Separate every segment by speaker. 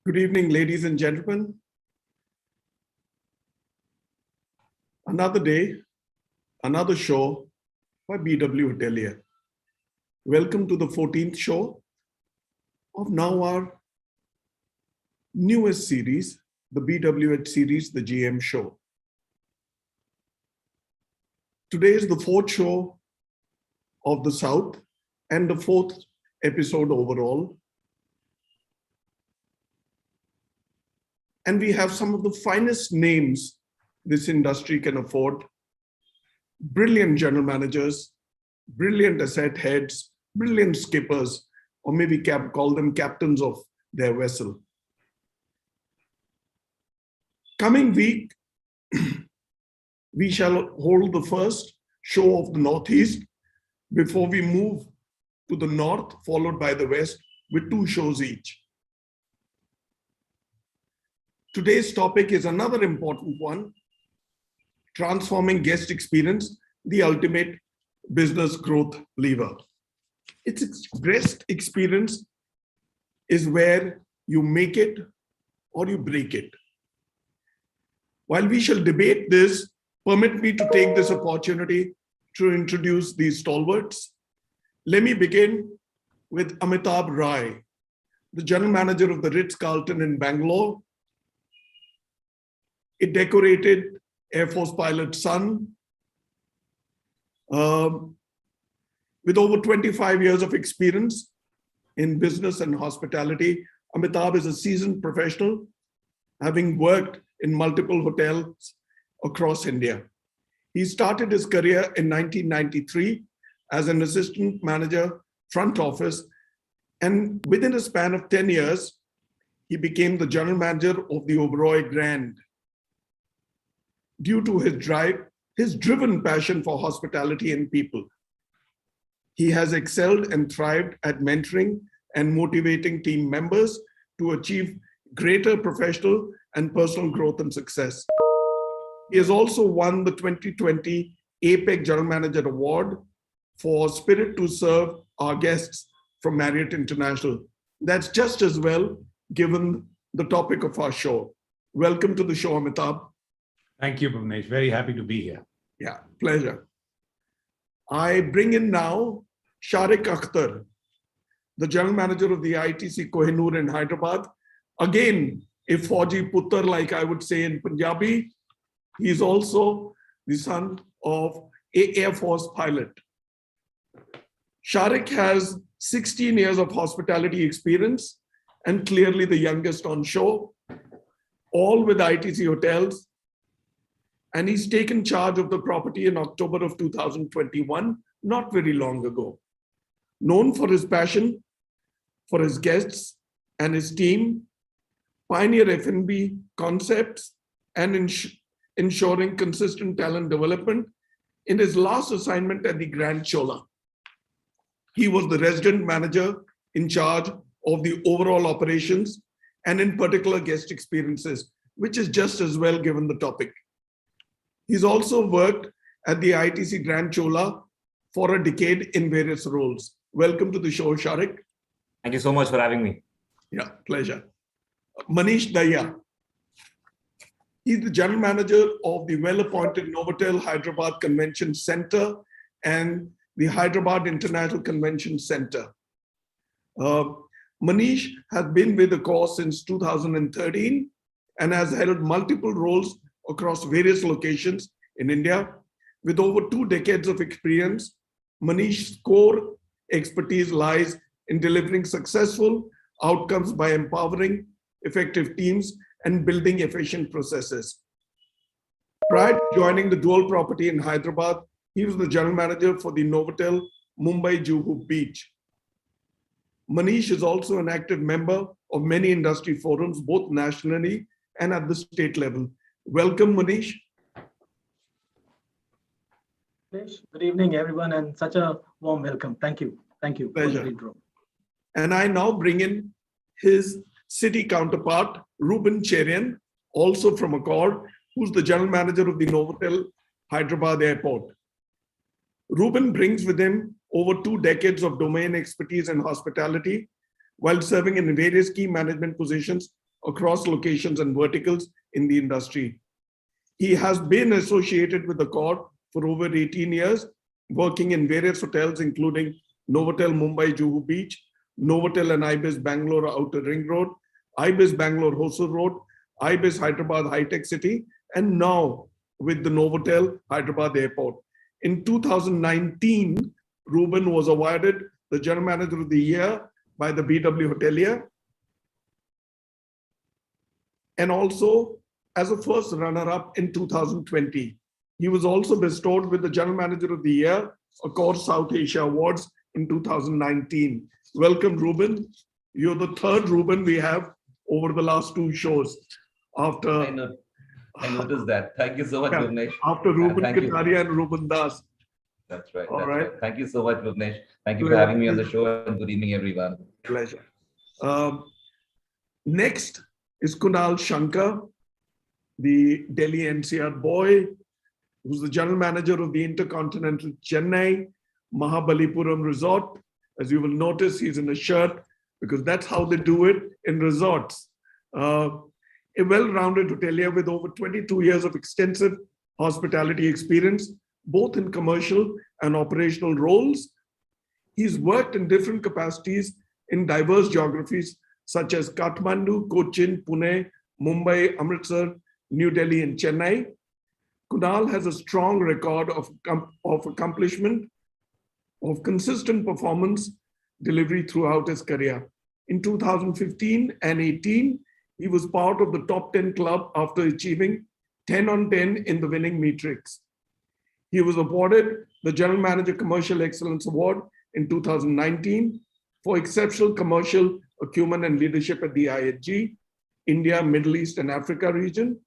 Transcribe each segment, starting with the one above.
Speaker 1: Good evening, ladies and gentlemen. Another day, another show by BW HOTELIER. Welcome to the 14th show of now our newest series, the BWH series, the GM show. Today is the fourth show of the South and the fourth episode overall. And we have some of the finest names this industry can afford. Brilliant general managers, brilliant asset heads, brilliant skippers, or maybe call them captains of their vessel. Coming week, we shall hold the first show of the Northeast before we move to the North, followed by the West with 2 shows each. Today's topic is another important one, transforming guest experience, the ultimate business growth lever. It's guest experience is where you make it or you break it. While we shall debate this, permit me to take this opportunity to introduce these stalwarts. Let me begin with Amitabh Rai, the general manager of the Ritz Carlton in Bangalore, a decorated Air Force pilot's son, with over 25 years of experience in business and hospitality. Amitabh is a seasoned professional, having worked in multiple hotels across India. He started his career in 1993 as an assistant manager, front office, and within a span of 10 years, he became the general manager of the Oberoi Grand. Due to his drive, his driven passion for hospitality and people, he has excelled and thrived at mentoring and motivating team members to achieve greater professional and personal growth and success. He has also won the 2020 APEC General Manager Award for Spirit to Serve Our Guests from Marriott International. That's just as well, given the topic of our show. Welcome to the show, Amitabh.
Speaker 2: Thank you, Bhuvnesh. Very happy to be here.
Speaker 1: Yeah, pleasure. I bring in now Sharik Akhtar, the general manager of the ITC Kohinoor in Hyderabad. Again, a Fauji Puttar, like I would say in Punjabi. He is also the son of an Air Force pilot. Sharik has 16 years of hospitality experience and clearly the youngest on show, all with ITC hotels. And he's taken charge of the property in October of 2021, not very long ago. Known for his passion for his guests and his team, pioneer F&B concepts, and ensuring consistent talent development. In his last assignment at the Grand Chola, he was the resident manager in charge of the overall operations and in particular guest experiences, which is just as well given the topic. He's also worked at the ITC Grand Chola for a decade in various roles. Welcome to the show, Sharik.
Speaker 3: Thank you so much for having me.
Speaker 1: Yeah, pleasure. Manish Daya. He's the general manager of the well-appointed Novotel Hyderabad Convention Center and the Hyderabad International Convention Center. Manish has been with the cause since 2013 and has held multiple roles across various locations in India. With over 2 decades of experience, Manish's core expertise lies in delivering successful outcomes by empowering effective teams and building efficient processes. Prior to joining the dual property in Hyderabad, he was the general manager for the Novotel Mumbai Juhu Beach. Manish is also an active member of many industry forums, both nationally and at the state level. Welcome, Manish.
Speaker 4: Good evening, everyone, and such a warm welcome. Thank you. Thank you.
Speaker 1: Pleasure. And I now bring in his city counterpart, Ruben Cherian, also from Accord, who's the general manager of the Novotel Hyderabad Airport. Ruben brings with him over 2 decades of domain expertise in hospitality while serving in various key management positions across locations and verticals in the industry. He has been associated with the Accord for over 18 years, working in various hotels, including Novotel Mumbai Juhu Beach, Novotel and Ibis Bangalore Outer Ring Road, Ibis Bangalore Hosur Road, Ibis Hyderabad High Tech City, and now with the Novotel Hyderabad Airport. In 2019, Ruben was awarded the General Manager of the Year by the BW Hotelier, and also as a first runner-up in 2020. He was also bestowed with the General Manager of the Year, Accord South Asia Awards in 2019. Welcome, Ruben. You're the third Ruben we have over the last two shows. After
Speaker 5: I noticed that. Thank you so much, Bhuvnesh.
Speaker 1: After Ruben
Speaker 5: Thank you.
Speaker 1: Kataria and Ruben Das.
Speaker 5: That's right.
Speaker 1: All
Speaker 5: That's
Speaker 1: right.
Speaker 5: right. Thank you so much, Bhuvnesh. Thank you for having me on the show, and good evening, everyone.
Speaker 1: Pleasure. Next is Kunal Shankar, the Delhi NCR boy, who's the General Manager of the Intercontinental Chennai Mahabalipuram Resort. As you will notice, he's in a shirt because that's how they do it in resorts. A well-rounded hotelier with over 22 years of extensive hospitality experience, both in commercial and operational roles. He's worked in different capacities in diverse geographies such as Kathmandu, Cochin, Pune, Mumbai, Amritsar, New Delhi, and Chennai. Kunal has a strong record of accomplishment, of consistent performance delivery throughout his career. In 2015 and 18, he was part of the top 10 club after achieving 10 on 10 in the winning matrix. He was awarded the General Manager Commercial Excellence Award in 2019 for exceptional commercial acumen and leadership at the IHG, India, Middle East, and Africa region,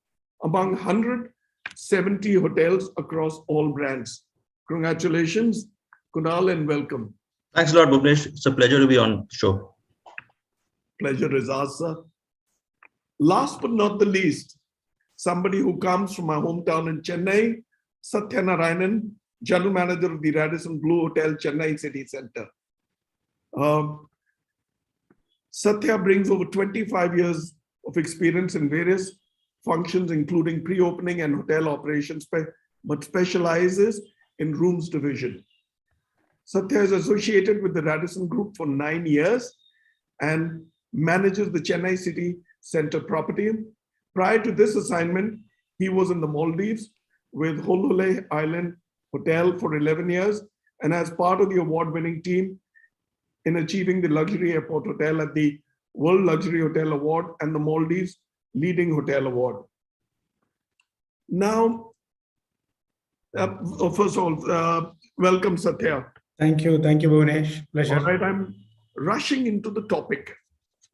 Speaker 1: among 170 hotels across all brands. Congratulations, Kunal, and welcome.
Speaker 6: Thanks a lot, Bhuvnesh. It's a pleasure to be on the show.
Speaker 1: Pleasure is ours, sir. Last but not the least, somebody who comes from my hometown in Chennai, Satya Narayanan, General Manager of the Radisson Blu Hotel, Chennai City Center. Satya brings over 25 years of experience in various functions, including pre-opening and hotel operations, but specializes in rooms division. Satya is associated with the Radisson Group for 9 years and manages the Chennai City Center property. Prior to this assignment, he was in the Maldives with Holole Island Hotel for 11 years and as part of the award-winning team in achieving the Luxury Airport Hotel at the World Luxury Hotel Award and the Maldives Leading Hotel Award. Now, first of all, welcome, Satya.
Speaker 7: Thank you, Bhuvnesh. Pleasure.
Speaker 1: All right, I'm rushing into the topic,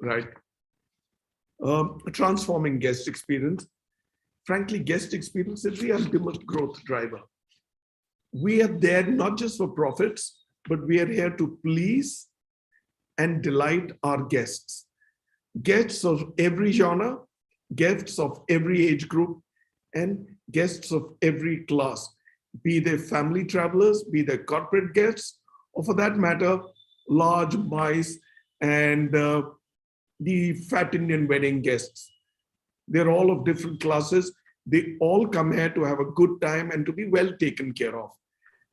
Speaker 1: right? Transforming guest experience. Frankly, guest experience is the ultimate growth driver. We are there not just for profits, but we are here to please and delight our guests. Guests of every genre, guests of every age group, and guests of every class, be they family travelers, be they corporate guests, or for that matter, large mice and the fat Indian wedding guests. They're all of different classes. They all come here to have a good time and to be well taken care of.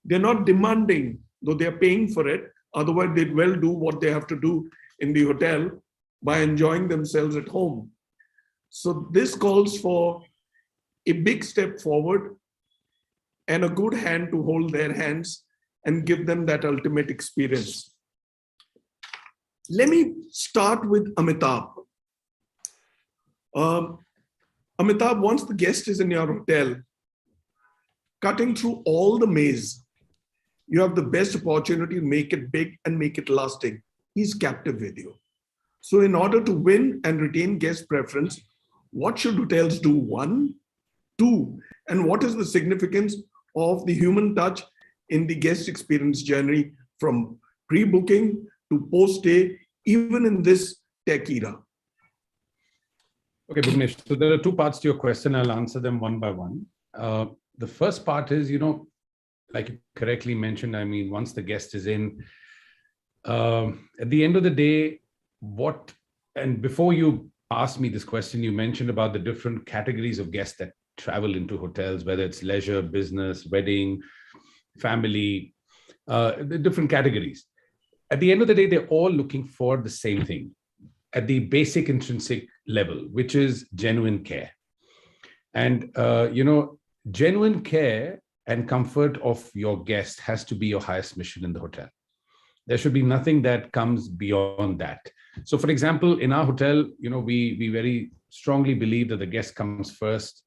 Speaker 1: They're not demanding, though they're paying for it. Otherwise, they'd well do what they have to do in the hotel by enjoying themselves at home. So this calls for a big step forward and a good hand to hold their hands and give them that ultimate experience. Let me start with Amitabh. Amitabh, once the guest is in your hotel, cutting through all the maze, you have the best opportunity to make it big and make it lasting. He's captive with you. So in order to win and retain guest preference, what should hotels do? 1, 2, and what is the significance of the human touch in the guest experience journey from pre-booking to post-stay, even in this tech era?
Speaker 2: Okay, Bhuvnesh. So there are two parts to your question. I'll answer them one by one. The first part is, like you correctly mentioned, I mean, once the guest is in, at the end of the day, and before you asked me this question, you mentioned about the different categories of guests that travel into hotels, whether it's leisure, business, wedding, family, the different categories. At the end of the day, they're all looking for the same thing at the basic intrinsic level, which is genuine care. And, genuine care and comfort of your guest has to be your highest mission in the hotel. There should be nothing that comes beyond that. So, for example, in our hotel, we very strongly believe that the guest comes first,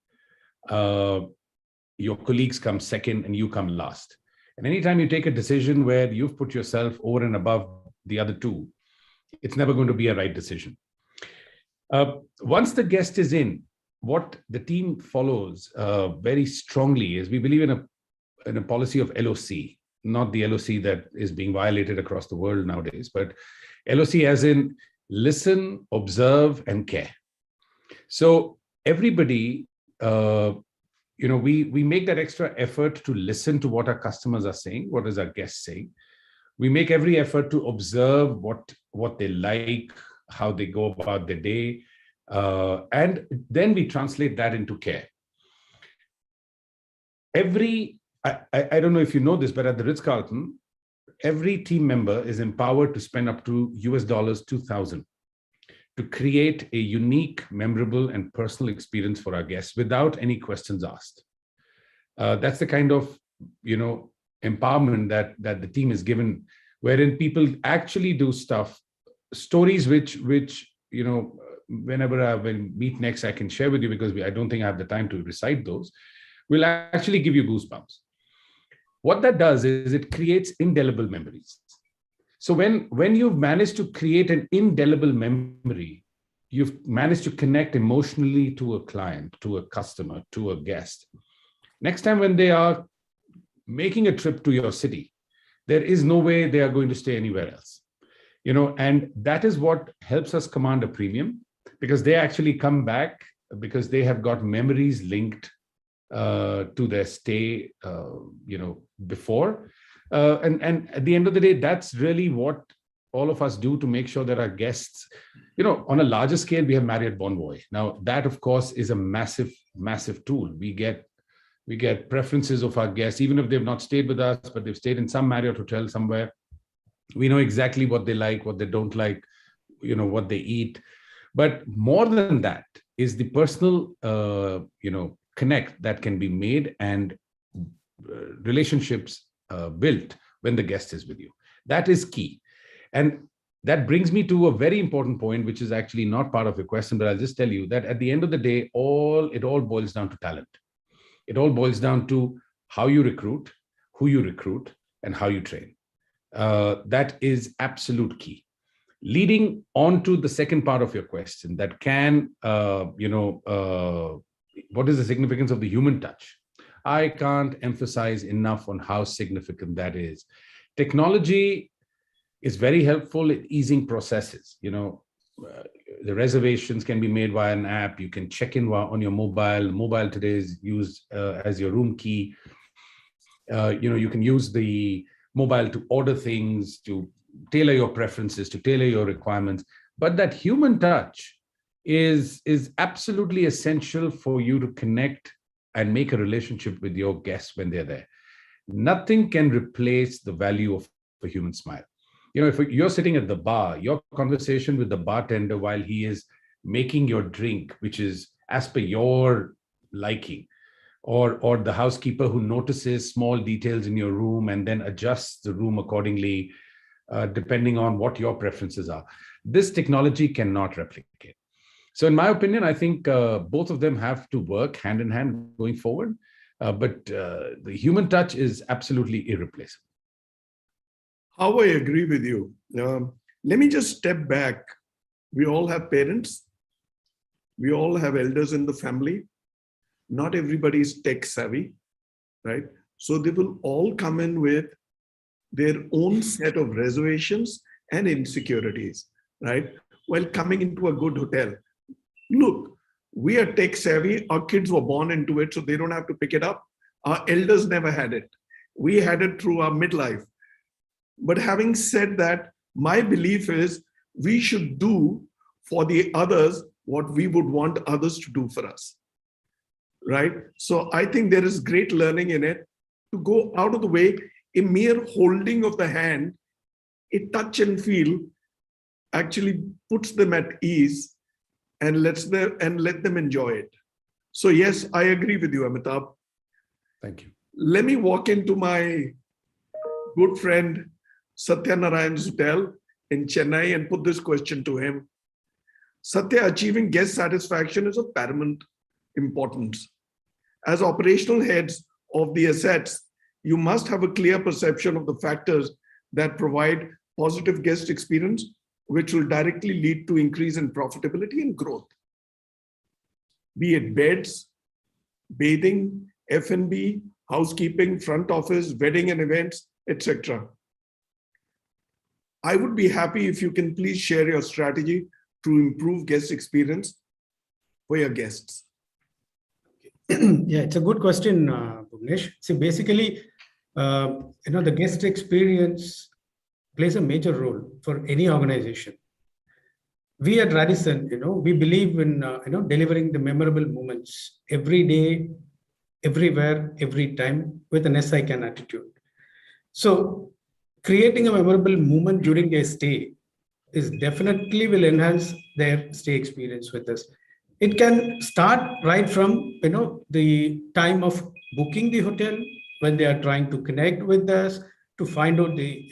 Speaker 2: your colleagues come second, and you come last. And anytime you take a decision where you've put yourself over and above the other two, it's never going to be a right decision. Once the guest is in, what the team follows very strongly is we believe in a policy of LOC, not the LOC that is being violated across the world nowadays, but LOC as in listen, observe, and care. So everybody, we make that extra effort to listen to what our customers are saying, what is our guest saying. We make every effort to observe what they like, how they go about their day, and then we translate that into care. I don't know if you know this, but at the Ritz Carlton, every team member is empowered to spend up to $2,000 to create a unique, memorable, and personal experience for our guests without any questions asked. That's the kind of, empowerment that the team is given, wherein people actually do stuff, stories which whenever I will meet next, I can share with you, because I don't think I have the time to recite those, will actually give you goosebumps. What that does is it creates indelible memories. So when you've managed to create an indelible memory, you've managed to connect emotionally to a client, to a customer, to a guest. Next time when they are making a trip to your city, there is no way they are going to stay anywhere else. And that is what helps us command a premium, because they actually come back because they have got memories linked to their stay, before. And at the end of the day, that's really what all of us do to make sure that our guests, on a larger scale, we have Marriott Bonvoy. Now, that, of course, is a massive, massive tool. We get preferences of our guests, even if they've not stayed with us, but they've stayed in some Marriott hotel somewhere. We know exactly what they like, what they don't like, what they eat. But more than that is the personal, connect that can be made and relationships built when the guest is with you. That is key. And that brings me to a very important point, which is actually not part of your question, but I'll just tell you that at the end of the day, it all boils down to talent. It all boils down to how you recruit, who you recruit, and how you train. That is absolute key. Leading on to the second part of your question, that what is the significance of the human touch? I can't emphasize enough on how significant that is. Technology is very helpful in easing processes. The reservations can be made via an app. You can check in on your mobile. Mobile today is used as your room key. You can use the mobile to order things, to tailor your preferences, to tailor your requirements. But that human touch is absolutely essential for you to connect and make a relationship with your guests when they're there. Nothing can replace the value of a human smile. If you're sitting at the bar, your conversation with the bartender while he is making your drink, which is as per your liking, or the housekeeper who notices small details in your room and then adjusts the room accordingly, depending on what your preferences are. This technology cannot replicate. So in my opinion, I think both of them have to work hand in hand going forward. But the human touch is absolutely irreplaceable.
Speaker 1: How I agree with you. Let me just step back. We all have parents. We all have elders in the family. Not everybody is tech savvy, right? So they will all come in with their own set of reservations and insecurities, right? While coming into a good hotel. Look, we are tech savvy. Our kids were born into it, so they don't have to pick it up. Our elders never had it. We had it through our midlife. But having said that, my belief is we should do for the others what we would want others to do for us, right? So I think there is great learning in it to go out of the way. A mere holding of the hand, a touch and feel actually puts them at ease and let them enjoy it. So yes, I agree with you, Amitabh.
Speaker 2: Thank you.
Speaker 1: Let me walk into my good friend Satya Narayan's hotel in Chennai and put this question to him. Satya, achieving guest satisfaction is of paramount importance. As operational heads of the assets, you must have a clear perception of the factors that provide positive guest experience, which will directly lead to increase in profitability and growth. Be it beds, bathing, F&B, housekeeping, front office, wedding and events, etc. I would be happy if you can please share your strategy to improve guest experience for your guests.
Speaker 7: Yeah, it's a good question, Bhuvnesh. See, basically, the guest experience plays a major role for any organization. We at Radisson, we believe in, delivering the memorable moments every day, everywhere, every time with an SI can attitude. So creating a memorable moment during their stay is definitely will enhance their stay experience with us. It can start right from, the time of booking the hotel, when they are trying to connect with us, to find out the,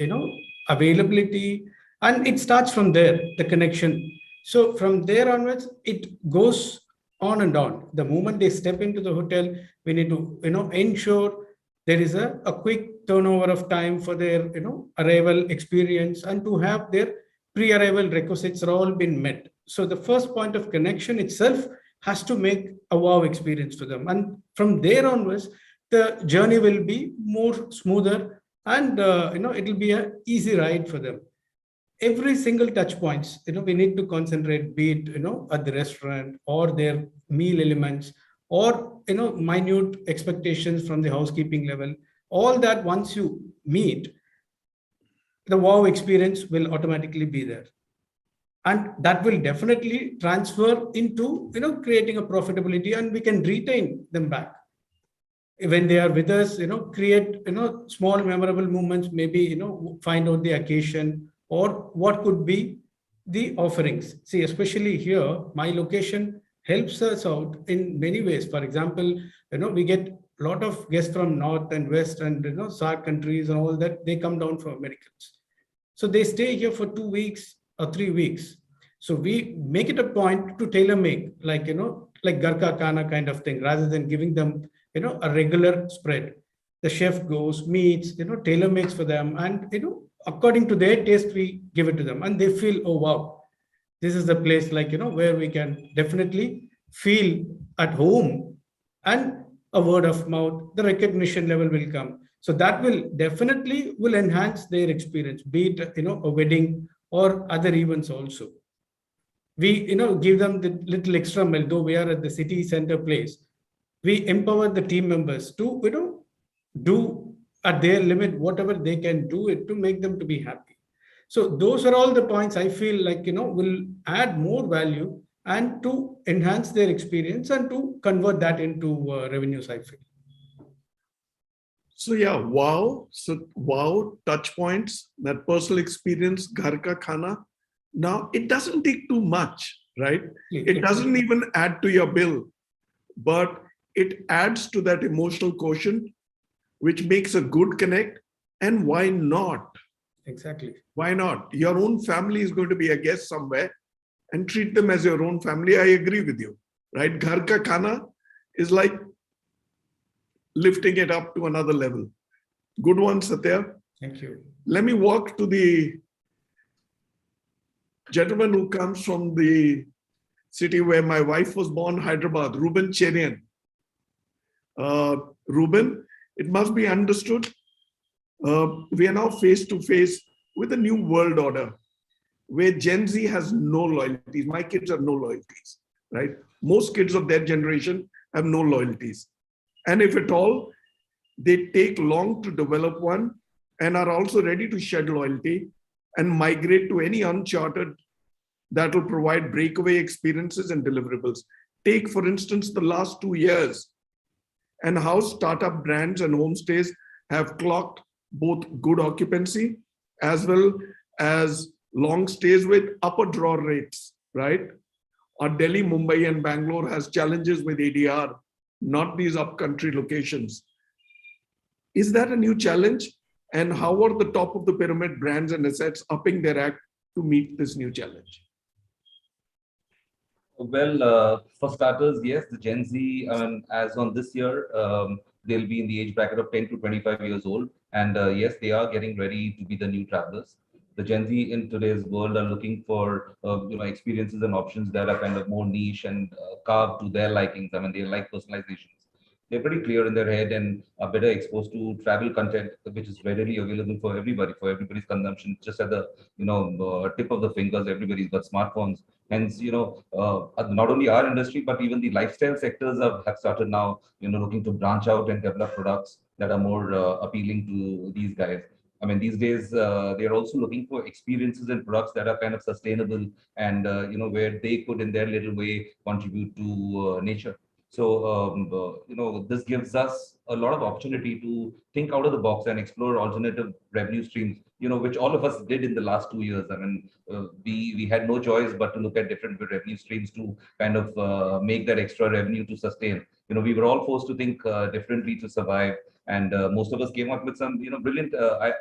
Speaker 7: availability. And it starts from there, the connection. So from there onwards, it goes on and on. The moment they step into the hotel, we need to, ensure there is a quick turnover of time for their, arrival experience, and to have their pre-arrival requisites are all been met. So the first point of connection itself has to make a wow experience for them. And from there onwards, the journey will be more smoother, and, it will be an easy ride for them. Every single touch points, we need to concentrate, be it, at the restaurant or their meal elements, or, minute expectations from the housekeeping level. All that once you meet, the wow experience will automatically be there. And that will definitely transfer into, creating a profitability, and we can retain them back. When they are with us, create, small memorable moments, maybe, find out the occasion or what could be the offerings. See, especially here, my location helps us out in many ways. For example, we get a lot of guests from North and West and, SAARC countries and all that. They come down for Americans. So they stay here for 2 weeks or 3 weeks. So we make it a point to tailor make, like, like Garka Khana kind of thing, rather than giving them, a regular spread. The chef goes, meets, tailor makes for them, and, according to their taste, we give it to them, and they feel, oh, wow, this is the place, like, where we can definitely feel at home, and a word of mouth, the recognition level will come. So that will definitely will enhance their experience, be it, a wedding or other events also. We, give them the little extra mile, though we are at the city center place. We empower the team members to, do at their limit whatever they can do it to make them to be happy. So those are all the points I feel like, will add more value and to enhance their experience and to convert that into revenues, I feel.
Speaker 1: So yeah, wow. So wow, touch points, that personal experience, Ghar Ka Khana. Now, it doesn't take too much, right? It doesn't even add to your bill, but it adds to that emotional quotient, which makes a good connect. And why not?
Speaker 7: Exactly.
Speaker 1: Why not? Your own family is going to be a guest somewhere, and treat them as your own family. I agree with you, right? Ghar Ka Khana is like lifting it up to another level. Good one, Satya.
Speaker 7: Thank you.
Speaker 1: Let me walk to the gentleman who comes from the city where my wife was born, Hyderabad, Ruben Cherian. Ruben, it must be understood, we are now face to face with a new world order where Gen Z has no loyalties. My kids have no loyalties, right? Most kids of their generation have no loyalties. And if at all, they take long to develop one and are also ready to shed loyalty and migrate to any uncharted that will provide breakaway experiences and deliverables. Take, for instance, the last 2 years and how startup brands and homestays have clocked both good occupancy as well as long stays with upper draw rates, right? Or Delhi, Mumbai, and Bangalore has challenges with ADR, not these upcountry locations. Is that a new challenge? And how are the top of the pyramid brands and assets upping their act to meet this new challenge?
Speaker 5: Well, for starters, yes, the Gen Z, as on this year, they'll be in the age bracket of 10 to 25 years old. And yes, they are getting ready to be the new travelers. The Gen Z in today's world are looking for experiences and options that are kind of more niche and carved to their likings. I mean, they like personalizations. They're pretty clear in their head and are better exposed to travel content, which is readily available for everybody's consumption, just at the tip of the fingers. Everybody's got smartphones. Hence, not only our industry, but even the lifestyle sectors have started now, looking to branch out and develop products that are more appealing to these guys. I mean, these days, they're also looking for experiences and products that are kind of sustainable and, where they could in their little way contribute to nature. So, this gives us a lot of opportunity to think out of the box and explore alternative revenue streams, which all of us did in the last 2 years. I mean, we had no choice but to look at different revenue streams to kind of make that extra revenue to sustain. We were all forced to think differently to survive. And most of us came up with some, brilliant,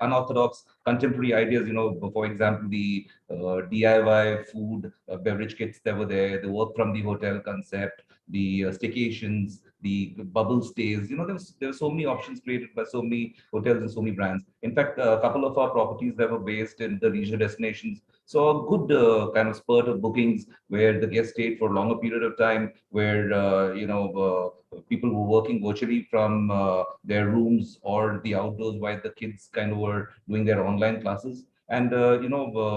Speaker 5: unorthodox, contemporary ideas. For example, the DIY food, beverage kits that were there, the work from the hotel concept, the staycations, the bubble stays. There were so many options created by so many hotels and so many brands. In fact, a couple of our properties that were based in the leisure destinations saw a good kind of spurt of bookings where the guests stayed for a longer period of time, where people were working virtually from their rooms or the outdoors while the kids kind of were doing their online classes. And Accor,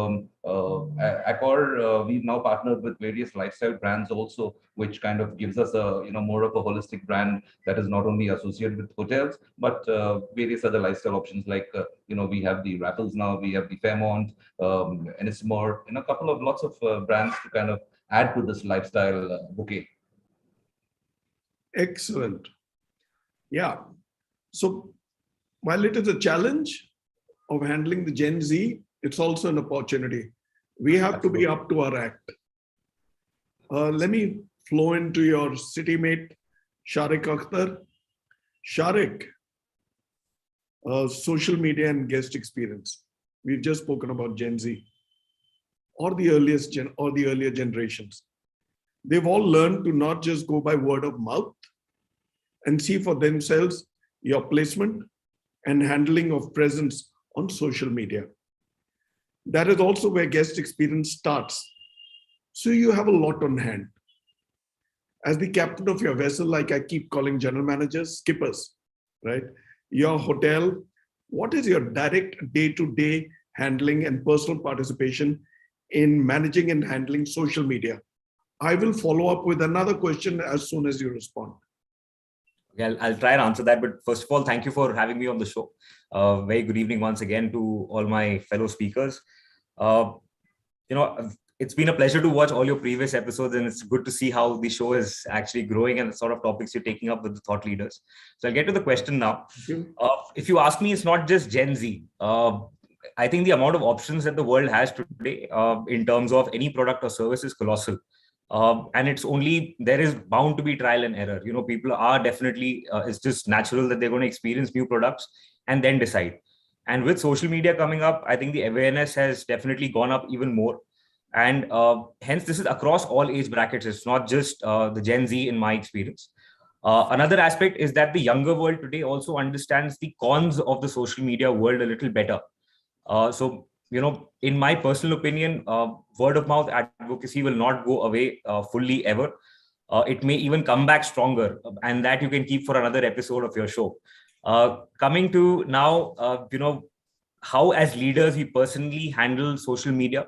Speaker 5: we've now partnered with various lifestyle brands also, which kind of gives us a more of a holistic brand that is not only associated with hotels, but various other lifestyle options like we have the Raffles now, we have the Fairmont, Ennismore, lots of brands to kind of add to this lifestyle bouquet.
Speaker 1: Excellent. Yeah. So while it is a challenge of handling the Gen Z, it's also an opportunity. We have to be up to our act. Let me flow into your city mate, Sharik Akhtar. Sharik, social media and guest experience. We've just spoken about Gen Z or the earlier generations. They've all learned to not just go by word of mouth and see for themselves your placement and handling of presence on social media. That is also where guest experience starts. So you have a lot on hand. As the captain of your vessel, like I keep calling general managers, skippers, right? Your hotel, what is your direct day-to-day handling and personal participation in managing and handling social media? I will follow up with another question as soon as you respond.
Speaker 3: Okay, I'll try and answer that. But first of all, thank you for having me on the show. Very good evening once again to all my fellow speakers. It's been a pleasure to watch all your previous episodes, and it's good to see how the show is actually growing and the sort of topics you're taking up with the thought leaders. So I'll get to the question now. If you ask me, it's not just Gen Z. I think the amount of options that the world has today in terms of any product or service is colossal. And there is bound to be trial and error. People are definitely, it's just natural that they're going to experience new products and then decide. And with social media coming up, I think the awareness has definitely gone up even more. And hence, this is across all age brackets. It's not just the Gen Z in my experience. Another aspect is that the younger world today also understands the cons of the social media world a little better. In my personal opinion, word of mouth advocacy will not go away fully ever. It may even come back stronger, and that you can keep for another episode of your show. Coming to now, how as leaders we personally handle social media,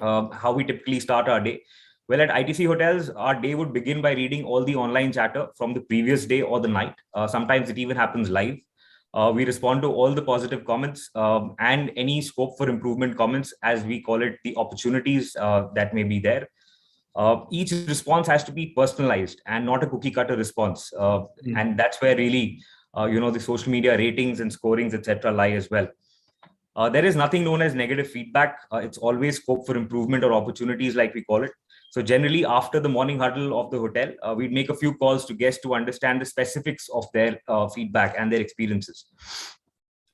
Speaker 3: how we typically start our day. Well, at ITC Hotels, our day would begin by reading all the online chatter from the previous day or the night. Sometimes it even happens live. We respond to all the positive comments and any scope for improvement comments, as we call it, the opportunities that may be there. Each response has to be personalized and not a cookie cutter response. And that's where really, the social media ratings and scorings, etc., lie as well. There is nothing known as negative feedback. It's always scope for improvement or opportunities, like we call it. So generally, after the morning huddle of the hotel, we'd make a few calls to guests to understand the specifics of their feedback and their experiences.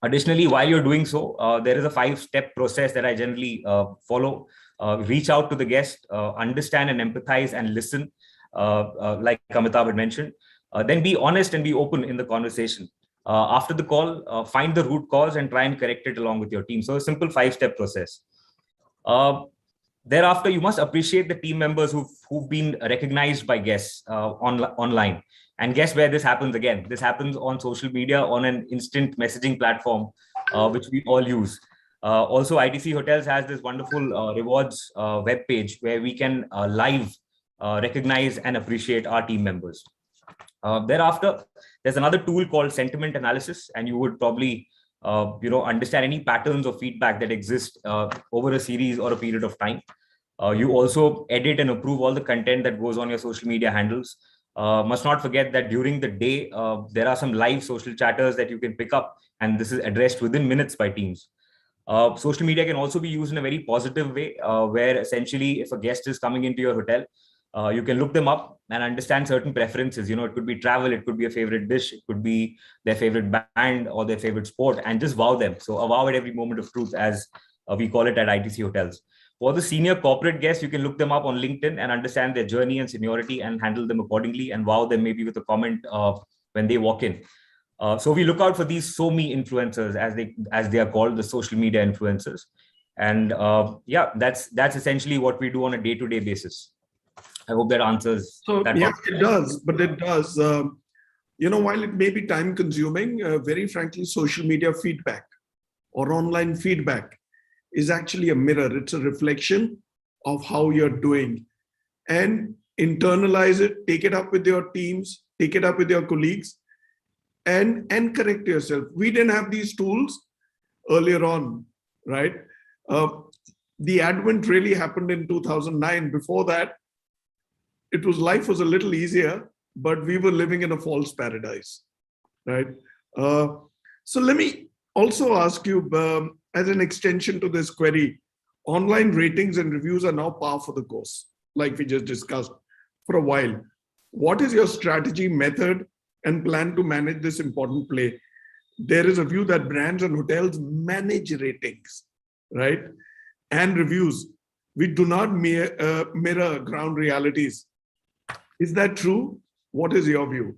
Speaker 3: Additionally, while you're doing so, there is a 5-step process that I generally follow. Reach out to the guest, understand and empathize and listen, like Amitabh had mentioned. Then be honest and be open in the conversation. After the call, find the root cause and try and correct it along with your team. So a simple 5-step process. Thereafter, you must appreciate the team members who've been recognized by guests online. And guess where this happens again? This happens on social media, on an instant messaging platform, which we all use. Also, ITC Hotels has this wonderful rewards web page where we can live recognize and appreciate our team members. Thereafter, there's another tool called sentiment analysis, and you would probably understand any patterns of feedback that exist over a series or a period of time. You also edit and approve all the content that goes on your social media handles. Must not forget that during the day, there are some live social chatters that you can pick up, and this is addressed within minutes by teams. Social media can also be used in a very positive way, where essentially if a guest is coming into your hotel, you can look them up and understand certain preferences. It could be travel, it could be a favorite dish, it could be their favorite band or their favorite sport, and just wow them. So a wow at every moment of truth, as we call it at ITC Hotels. For the senior corporate guests, you can look them up on LinkedIn and understand their journey and seniority and handle them accordingly, and wow them maybe with a comment when they walk in. So we look out for these SOME influencers, as they are called, the social media influencers. And that's essentially what we do on a day-to-day basis. I hope that answers.
Speaker 1: So
Speaker 3: that
Speaker 1: yeah, it does, but it does. While it may be time consuming, very frankly, social media feedback or online feedback is actually a mirror. It's a reflection of how you're doing, and internalize it, take it up with your teams, take it up with your colleagues, and correct yourself. We didn't have these tools earlier on, right? The advent really happened in 2009. Before that, life was a little easier, but we were living in a false paradise, right? So let me also ask you, as an extension to this query, online ratings and reviews are now par for the course, like we just discussed for a while. What is your strategy, method, and plan to manage this important play? There is a view that brands and hotels manage ratings, right? And reviews. We do not mirror ground realities. Is that true? What is your view?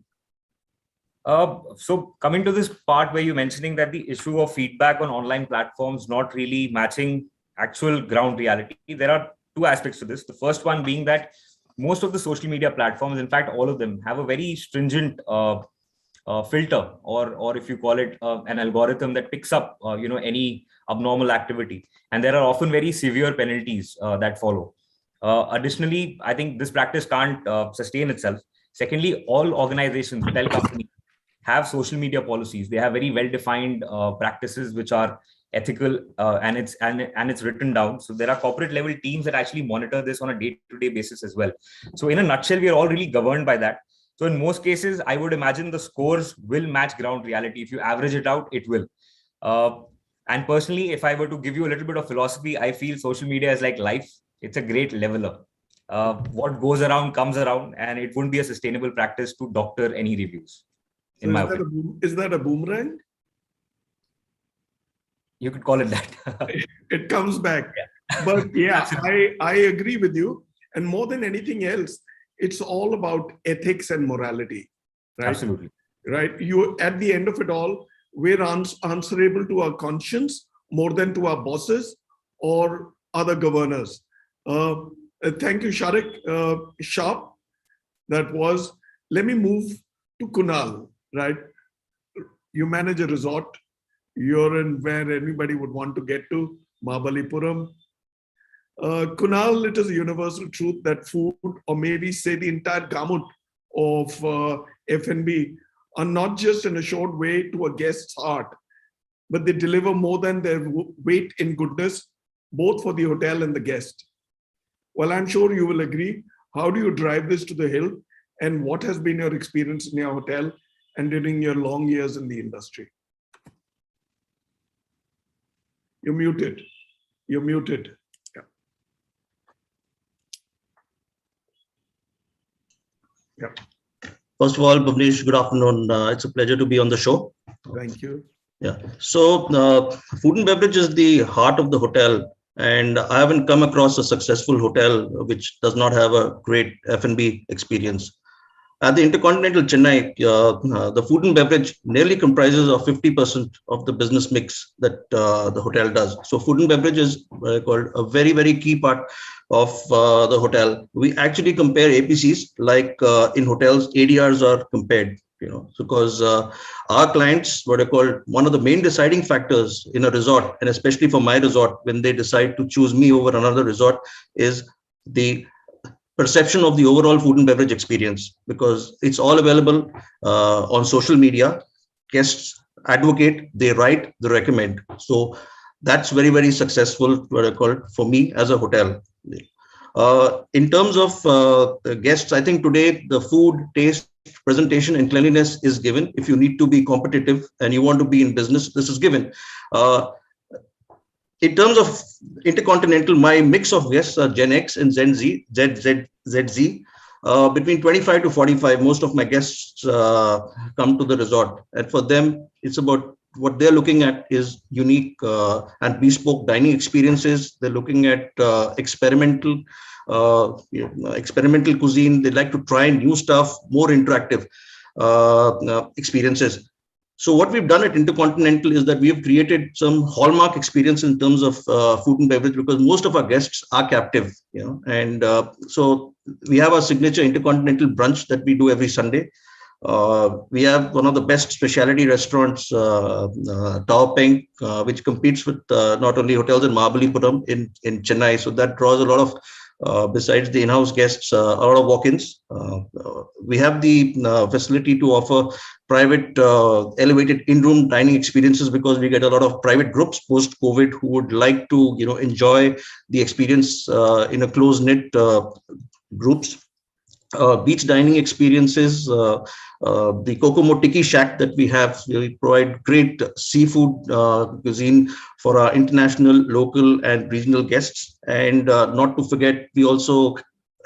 Speaker 3: So coming to this part where you're mentioning that the issue of feedback on online platforms not really matching actual ground reality, there are two aspects to this. The first one being that most of the social media platforms, in fact, all of them, have a very stringent filter, or if you call it an algorithm that picks up any abnormal activity, and there are often very severe penalties that follow. Additionally, I think this practice can't sustain itself. Secondly, all organizations, hotel companies, have social media policies. They have very well-defined practices which are ethical, and it's written down. So there are corporate level teams that actually monitor this on a day-to-day basis as well. So in a nutshell, we are all really governed by that. So in most cases, I would imagine the scores will match ground reality. If you average it out, it will. And personally, if I were to give you a little bit of philosophy, I feel social media is like life. It's a great leveler. What goes around comes around, and it wouldn't be a sustainable practice to doctor any reviews.
Speaker 1: So is that a boomerang?
Speaker 3: You could call it that.
Speaker 1: It comes back. Yeah. But yeah, I agree with you. And more than anything else, it's all about ethics and morality, right?
Speaker 3: Absolutely.
Speaker 1: Right. You, at the end of it all, we're answerable to our conscience more than to our bosses or other governors. Thank you, Sharik. Sharp. That was. Let me move to Kunal. Right. You manage a resort. You're in where anybody would want to get to, Mahabalipuram. Kunal, it is a universal truth that food, or maybe say the entire gamut of F&B, are not just in a short way to a guest's heart, but they deliver more than their weight in goodness, both for the hotel and the guest. Well, I'm sure you will agree. How do you drive this to the hill? And what has been your experience in your hotel and during your long years in the industry? You're muted. You're muted. Yeah. Yeah.
Speaker 6: First of all, Bhuvnesh, good afternoon. It's a pleasure to be on the show.
Speaker 1: Thank you.
Speaker 6: Yeah. So food and beverage is the heart of the hotel. And I haven't come across a successful hotel which does not have a great F&B experience. At the Intercontinental Chennai, the food and beverage nearly comprises of 50% of the business mix that the hotel does. So food and beverage is called a very, very key part of the hotel. We actually compare APCs like in hotels, ADRs are compared. Because our clients, what I call one of the main deciding factors in a resort, and especially for my resort, when they decide to choose me over another resort, is the perception of the overall food and beverage experience, because it's all available on social media. Guests advocate, they write, they recommend. So that's very, very successful, what I call, for me as a hotel. In terms of the guests, I think today the food, taste, presentation and cleanliness is given. If you need to be competitive and you want to be in business, this is given. In terms of Intercontinental, my mix of guests are Gen X and Gen Z, ZZ. Between 25 to 45, most of my guests come to the resort. And for them, it's about what they're looking at is unique and bespoke dining experiences. They're looking at experimental cuisine. They like to try new stuff, more interactive experiences. So what we've done at Intercontinental is that we have created some hallmark experience in terms of food and beverage, because most of our guests are captive, and so we have our signature Intercontinental brunch that we do every Sunday. We have one of the best specialty restaurants, Tao Peng, which competes with not only hotels in Mahabalipuram in Chennai. So that draws a lot of, besides the in-house guests, a lot of walk-ins. We have the facility to offer private elevated in-room dining experiences, because we get a lot of private groups post-COVID who would like to enjoy the experience in a close-knit groups. Beach dining experiences, the Kokomo Tiki Shack that we have, we provide great seafood cuisine for our international, local and regional guests. And not to forget, we also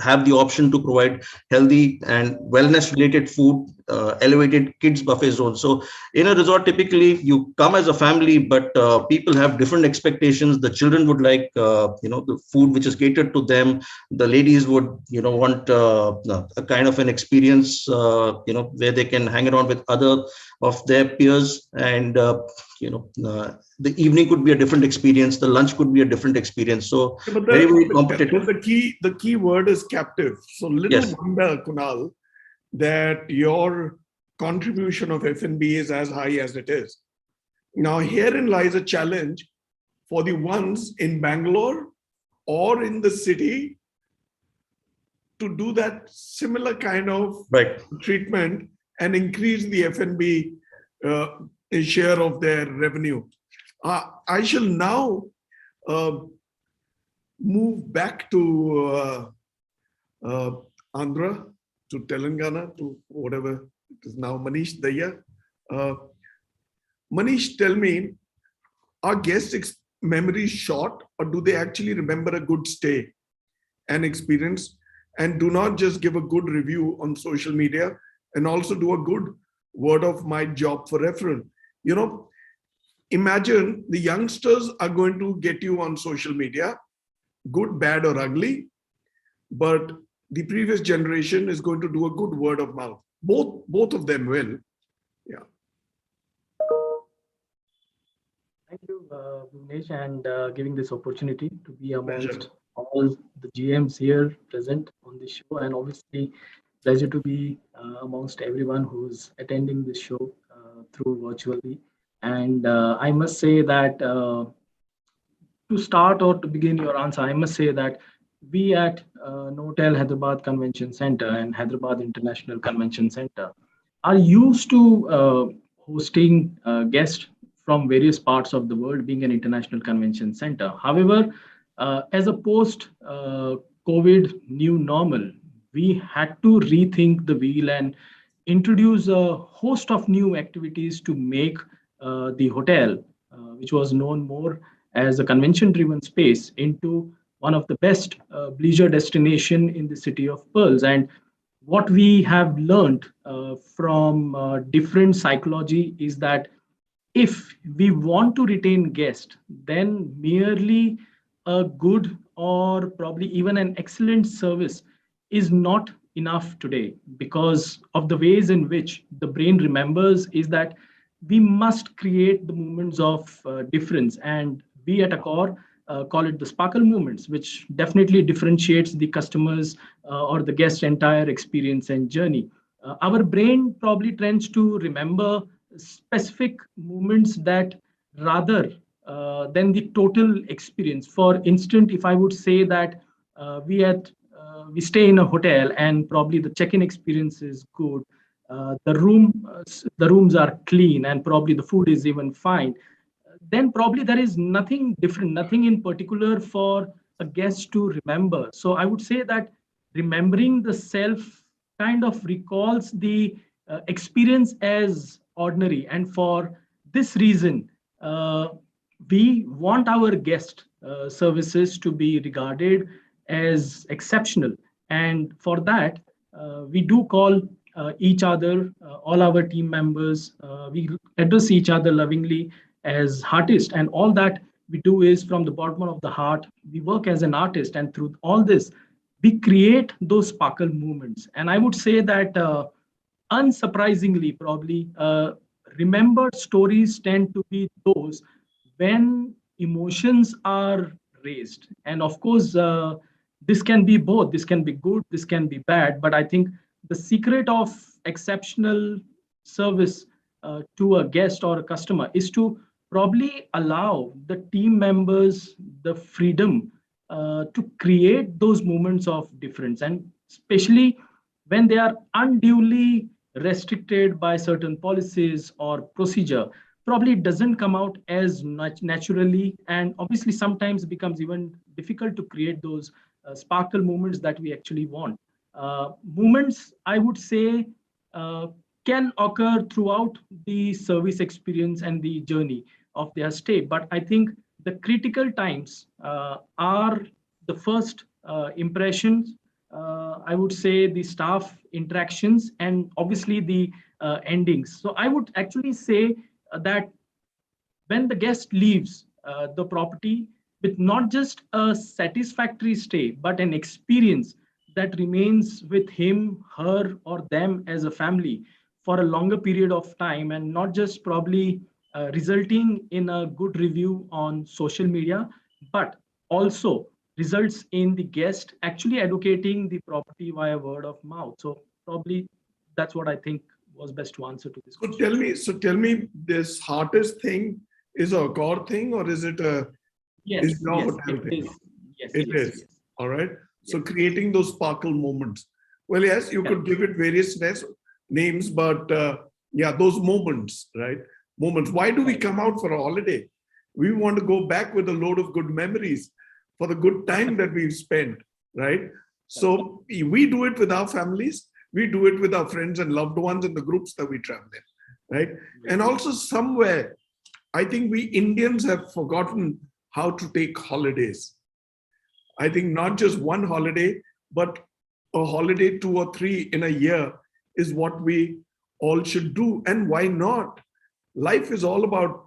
Speaker 6: have the option to provide healthy and wellness related food, elevated kids buffet zone. So in a resort, typically you come as a family, but people have different expectations. The children would like, the food which is catered to them. The ladies would, want a kind of an experience, where they can hang around with other of their peers, and the evening could be a different experience. The lunch could be a different experience. So very, very competitive.
Speaker 1: The key word is captive. So little wonder, Kunal, that your contribution of F&B is as high as it is. Now, herein lies a challenge for the ones in Bangalore or in the city to do that similar kind of treatment and increase the F&B share of their revenue. I shall now move back to Andhra, to Telangana, to whatever it is now, Manish Daya. Manish, tell me, are guests' memories short, or do they actually remember a good stay and experience, and do not just give a good review on social media, and also do a good word of mouth job for referral? Imagine the youngsters are going to get you on social media, good, bad, or ugly, but the previous generation is going to do a good word of mouth. Both of them will. Yeah.
Speaker 4: Thank you, Bhuvnesh, and giving this opportunity to be amongst all the GMs here present on this show, and obviously pleasure to be amongst everyone who's attending this show through virtually. And I must say that to start or to begin your answer, I must say that we at Notel Hyderabad Convention Center and Hyderabad International Convention Center are used to hosting guests from various parts of the world, being an international convention center. However, as a post COVID new normal, we had to rethink the wheel and introduce a host of new activities to make the hotel, which was known more as a convention driven space, into one of the best leisure destination in the city of pearls. And what we have learned from different psychology is that if we want to retain guests, then merely a good or probably even an excellent service is not enough today, because of the ways in which the brain remembers is that we must create the moments of difference, and we at Accor call it the sparkle moments, which definitely differentiates the customers or the guest entire experience and journey. Our brain probably tends to remember specific moments that rather than the total experience. For instance, if I would say that we stay in a hotel and probably the check-in experience is good, the rooms are clean, and probably the food is even fine, then probably there is nothing different, nothing in particular for a guest to remember. So I would say that remembering the self kind of recalls the experience as ordinary. And for this reason, we want our guest services to be regarded as exceptional. And for that, we do call each other, all our team members, we address each other lovingly as artists. And all that we do is from the bottom of the heart. We work as an artist, and through all this, we create those sparkle moments. And I would say that unsurprisingly, probably remembered stories tend to be those when emotions are raised. And of course, this can be both. This can be good, this can be bad. But I think the secret of exceptional service to a guest or a customer is to probably allow the team members the freedom to create those moments of difference, and especially when they are unduly restricted by certain policies or procedure, probably it doesn't come out as much naturally, and obviously sometimes becomes even difficult to create those sparkle moments that we actually want. Moments, I would say, can occur throughout the service experience and the journey of their stay. But I think the critical times are the first impressions, I would say the staff interactions, and obviously the endings. So I would actually say that when the guest leaves the property with not just a satisfactory stay, but an experience that remains with him, her, or them as a family for a longer period of time, and not just probably resulting in a good review on social media, but also results in the guest actually educating the property via word of mouth. So probably that's what I think was best to answer to this question.
Speaker 1: So tell me, this hardest thing is a core thing, or is it a
Speaker 4: Yes,
Speaker 1: is your
Speaker 4: yes,
Speaker 1: hotel
Speaker 4: it
Speaker 1: thing?
Speaker 4: is. Yes,
Speaker 1: It
Speaker 4: yes,
Speaker 1: is.
Speaker 4: yes.
Speaker 1: All right. So
Speaker 4: Yes.
Speaker 1: creating those sparkle moments. Well, yes, you could give it various names, but yeah, those moments, right? Moments. Why do we come out for a holiday? We want to go back with a load of good memories for the good time that we've spent, right? So we do it with our families. We do it with our friends and loved ones in the groups that we travel in, right? And also somewhere, I think we Indians have forgotten how to take holidays. I think not just one holiday, but a holiday 2 or 3 in a year is what we all should do. And why not? Life is all about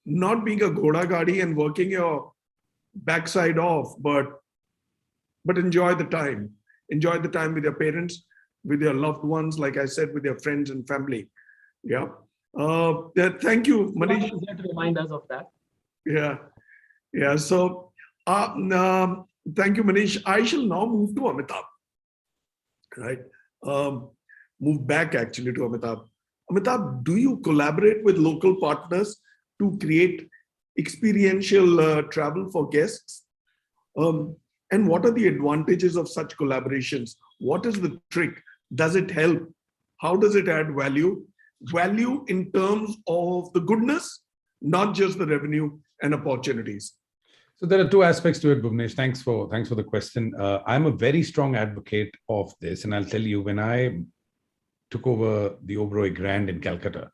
Speaker 1: not being a ghoda gadi and working your backside off, but enjoy the time. Enjoy the time with your parents, with your loved ones, like I said, with your friends and family. Yeah. Thank you, Manish.
Speaker 4: To remind us of that.
Speaker 1: Yeah. Yeah. So thank you, Manish. I shall now move to Amitabh. Right. Move back actually to Amitabh. Amitabh, do you collaborate with local partners to create experiential travel for guests? And what are the advantages of such collaborations? What is the trick? Does it help? How does it add value? Value in terms of the goodness, not just the revenue and opportunities.
Speaker 2: So there are two aspects to it, Bhuvnesh. Thanks for the question. I'm a very strong advocate of this, and I'll tell you, when I took over the Oberoi Grand in Calcutta,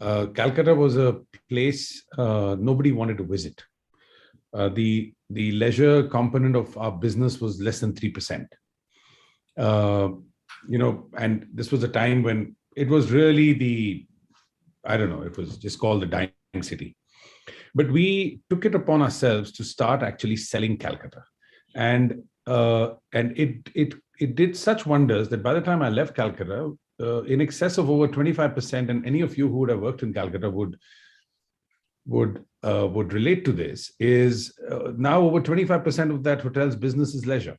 Speaker 2: Calcutta was a place nobody wanted to visit. The leisure component of our business was less than 3%. And this was a time when it was really it was just called the dying city. But we took it upon ourselves to start actually selling Calcutta. And it did such wonders that by the time I left Calcutta, in excess of over 25%, and any of you who would have worked in Calcutta would relate to this, is now over 25% of that hotel's business is leisure.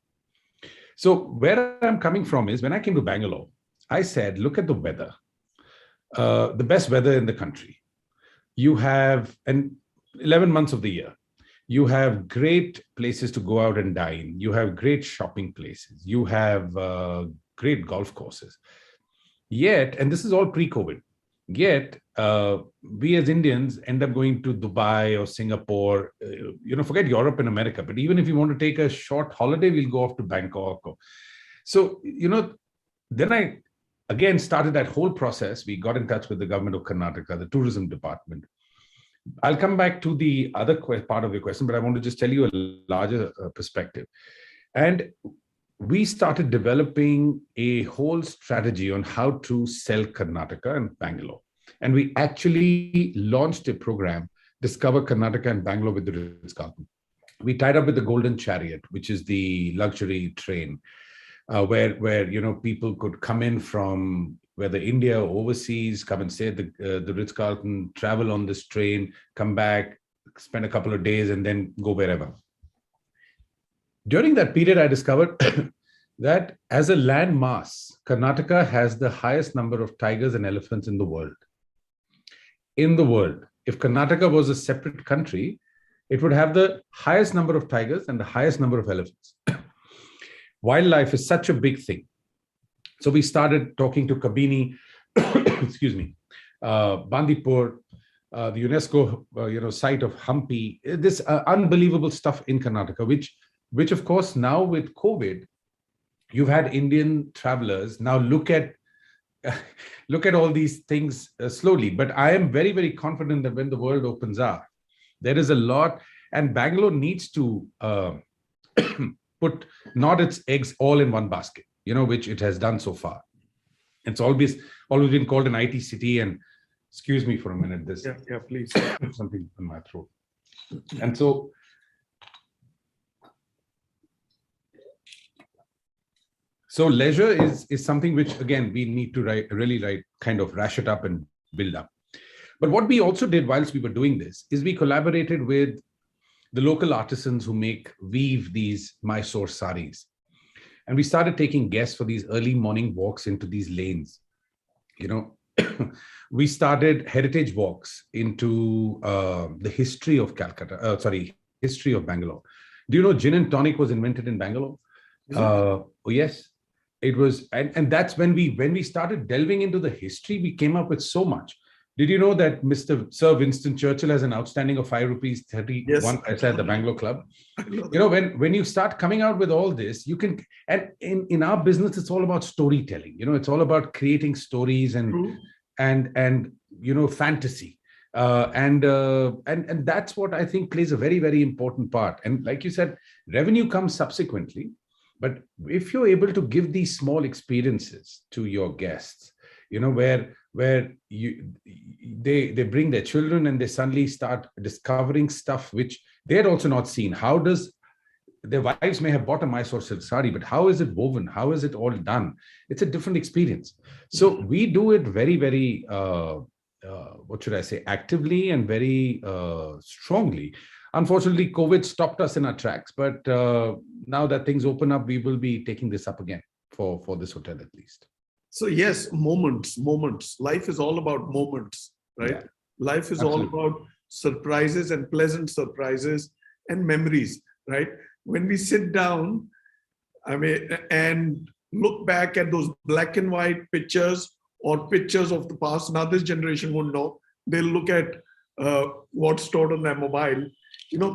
Speaker 2: So where I'm coming from is, when I came to Bangalore, I said, look at the weather, the best weather in the country. You have 11 months of the year. You have great places to go out and dine. You have great shopping places. You have great golf courses. Yet, and this is all pre-COVID, yet we as Indians end up going to Dubai or Singapore, forget Europe and America, but even if you want to take a short holiday, we'll go off to Bangkok. So, then I again started that whole process. We got in touch with the government of Karnataka, the tourism department. I'll come back to the other part of your question, but I want to just tell you a larger perspective. And we started developing a whole strategy on how to sell Karnataka and Bangalore. And we actually launched a program, Discover Karnataka and Bangalore, with the Ritz Carlton. We tied up with the Golden Chariot, which is the luxury train, where people could come in from whether India or overseas, come and stay at the Ritz Carlton, travel on this train, come back, spend a couple of days, and then go wherever. During that period, I discovered that as a land mass, Karnataka has the highest number of tigers and elephants in the world. In the world. If Karnataka was a separate country, it would have the highest number of tigers and the highest number of elephants. Wildlife is such a big thing. So we started talking to Kabini, Bandipur, the UNESCO site of Hampi, this unbelievable stuff in Karnataka, which of course now with COVID, you've had Indian travelers now look at all these things slowly. But I am very, very confident that when the world opens up, there is a lot, and Bangalore needs to put not its eggs all in one basket, which it has done so far. It's always been called an IT city. And excuse me for a minute, this
Speaker 1: please,
Speaker 2: something in my throat. And so leisure is something which, again, we need to really kind of rash it up and build up. But what we also did whilst we were doing this is we collaborated with the local artisans who weave these Mysore saris. And we started taking guests for these early morning walks into these lanes. We started heritage walks into the history of history of Bangalore. Do you know gin and tonic was invented in Bangalore? Oh, yes. It was, and that's when we started delving into the history, we came up with so much. Did you know that Sir Winston Churchill has an outstanding of ₹5.31 at the Bangalore Club? When you start coming out with all this, you can, and in our business, it's all about storytelling. It's all about creating stories and fantasy. And that's what I think plays a very, very important part. And like you said, revenue comes subsequently. But if you're able to give these small experiences to your guests, where they bring their children and they suddenly start discovering stuff which they had also not seen. How does their wives may have bought a Mysore silk sari, but how is it woven? How is it all done? It's a different experience. So we do it very, very, actively and very strongly. Unfortunately, COVID stopped us in our tracks, but now that things open up, we will be taking this up again for this hotel at least.
Speaker 1: So yes, moments. Life is all about moments, right?
Speaker 2: Yeah,
Speaker 1: life is
Speaker 2: absolutely.
Speaker 1: all about surprises and pleasant surprises and memories, right? When we sit down, and look back at those black and white pictures or pictures of the past. Now this generation won't know. They'll look at what's stored on their mobile.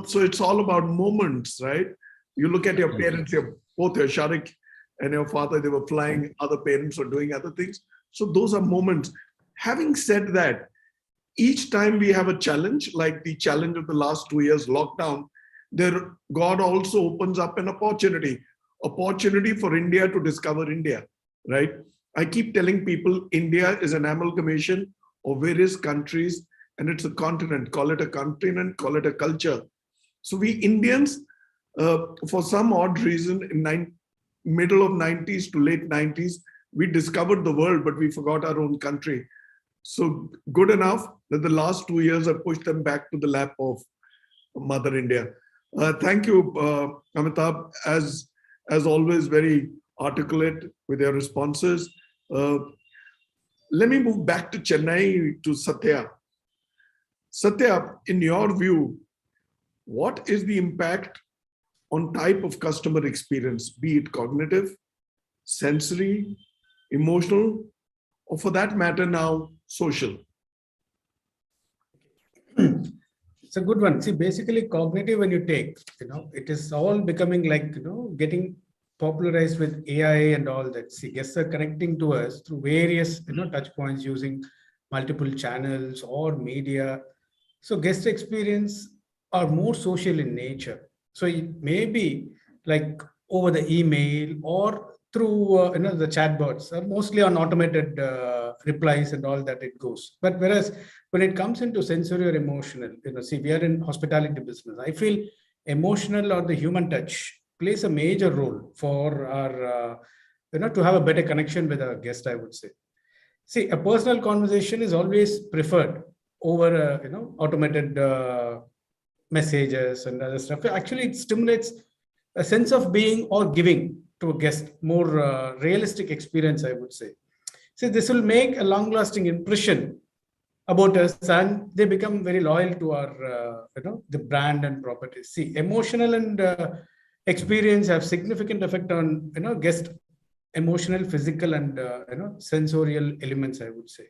Speaker 1: So it's all about moments, right? You look at your parents, both your Sharik and your father, they were flying, other parents were doing other things. So those are moments. Having said that, each time we have a challenge, like the challenge of the last 2 years, lockdown, God also opens up an opportunity for India to discover India, right? I keep telling people India is an amalgamation of various countries, and it's a continent. Call it a continent, call it a culture. So we Indians, for some odd reason, in middle of 90s to late 90s, we discovered the world, but we forgot our own country. So good enough that the last 2 years have pushed them back to the lap of Mother India. Thank you, Amitabh, as always, very articulate with your responses. Let me move back to Chennai to Satya. Satya, in your view, what is the impact on type of customer experience, be it cognitive, sensory, emotional, or for that matter now, social?
Speaker 7: It's a good one. See, basically cognitive, when you take, it is all becoming like, getting popularized with AI and all that. See, guests are connecting to us through various, touch points using multiple channels or media. So guest experience are more social in nature. So it may be like over the email or through the chatbots, mostly on automated replies and all that it goes. But whereas when it comes into sensory or emotional, see, we are in hospitality business. I feel emotional or the human touch plays a major role for our, to have a better connection with our guest, I would say. See, a personal conversation is always preferred over, automated messages and other stuff. Actually, it stimulates a sense of being or giving to a guest, more realistic experience, I would say. So this will make a long-lasting impression about us, and they become very loyal to our, the brand and properties. See, emotional and experience have significant effect on, guest emotional, physical, and sensorial elements, I would say.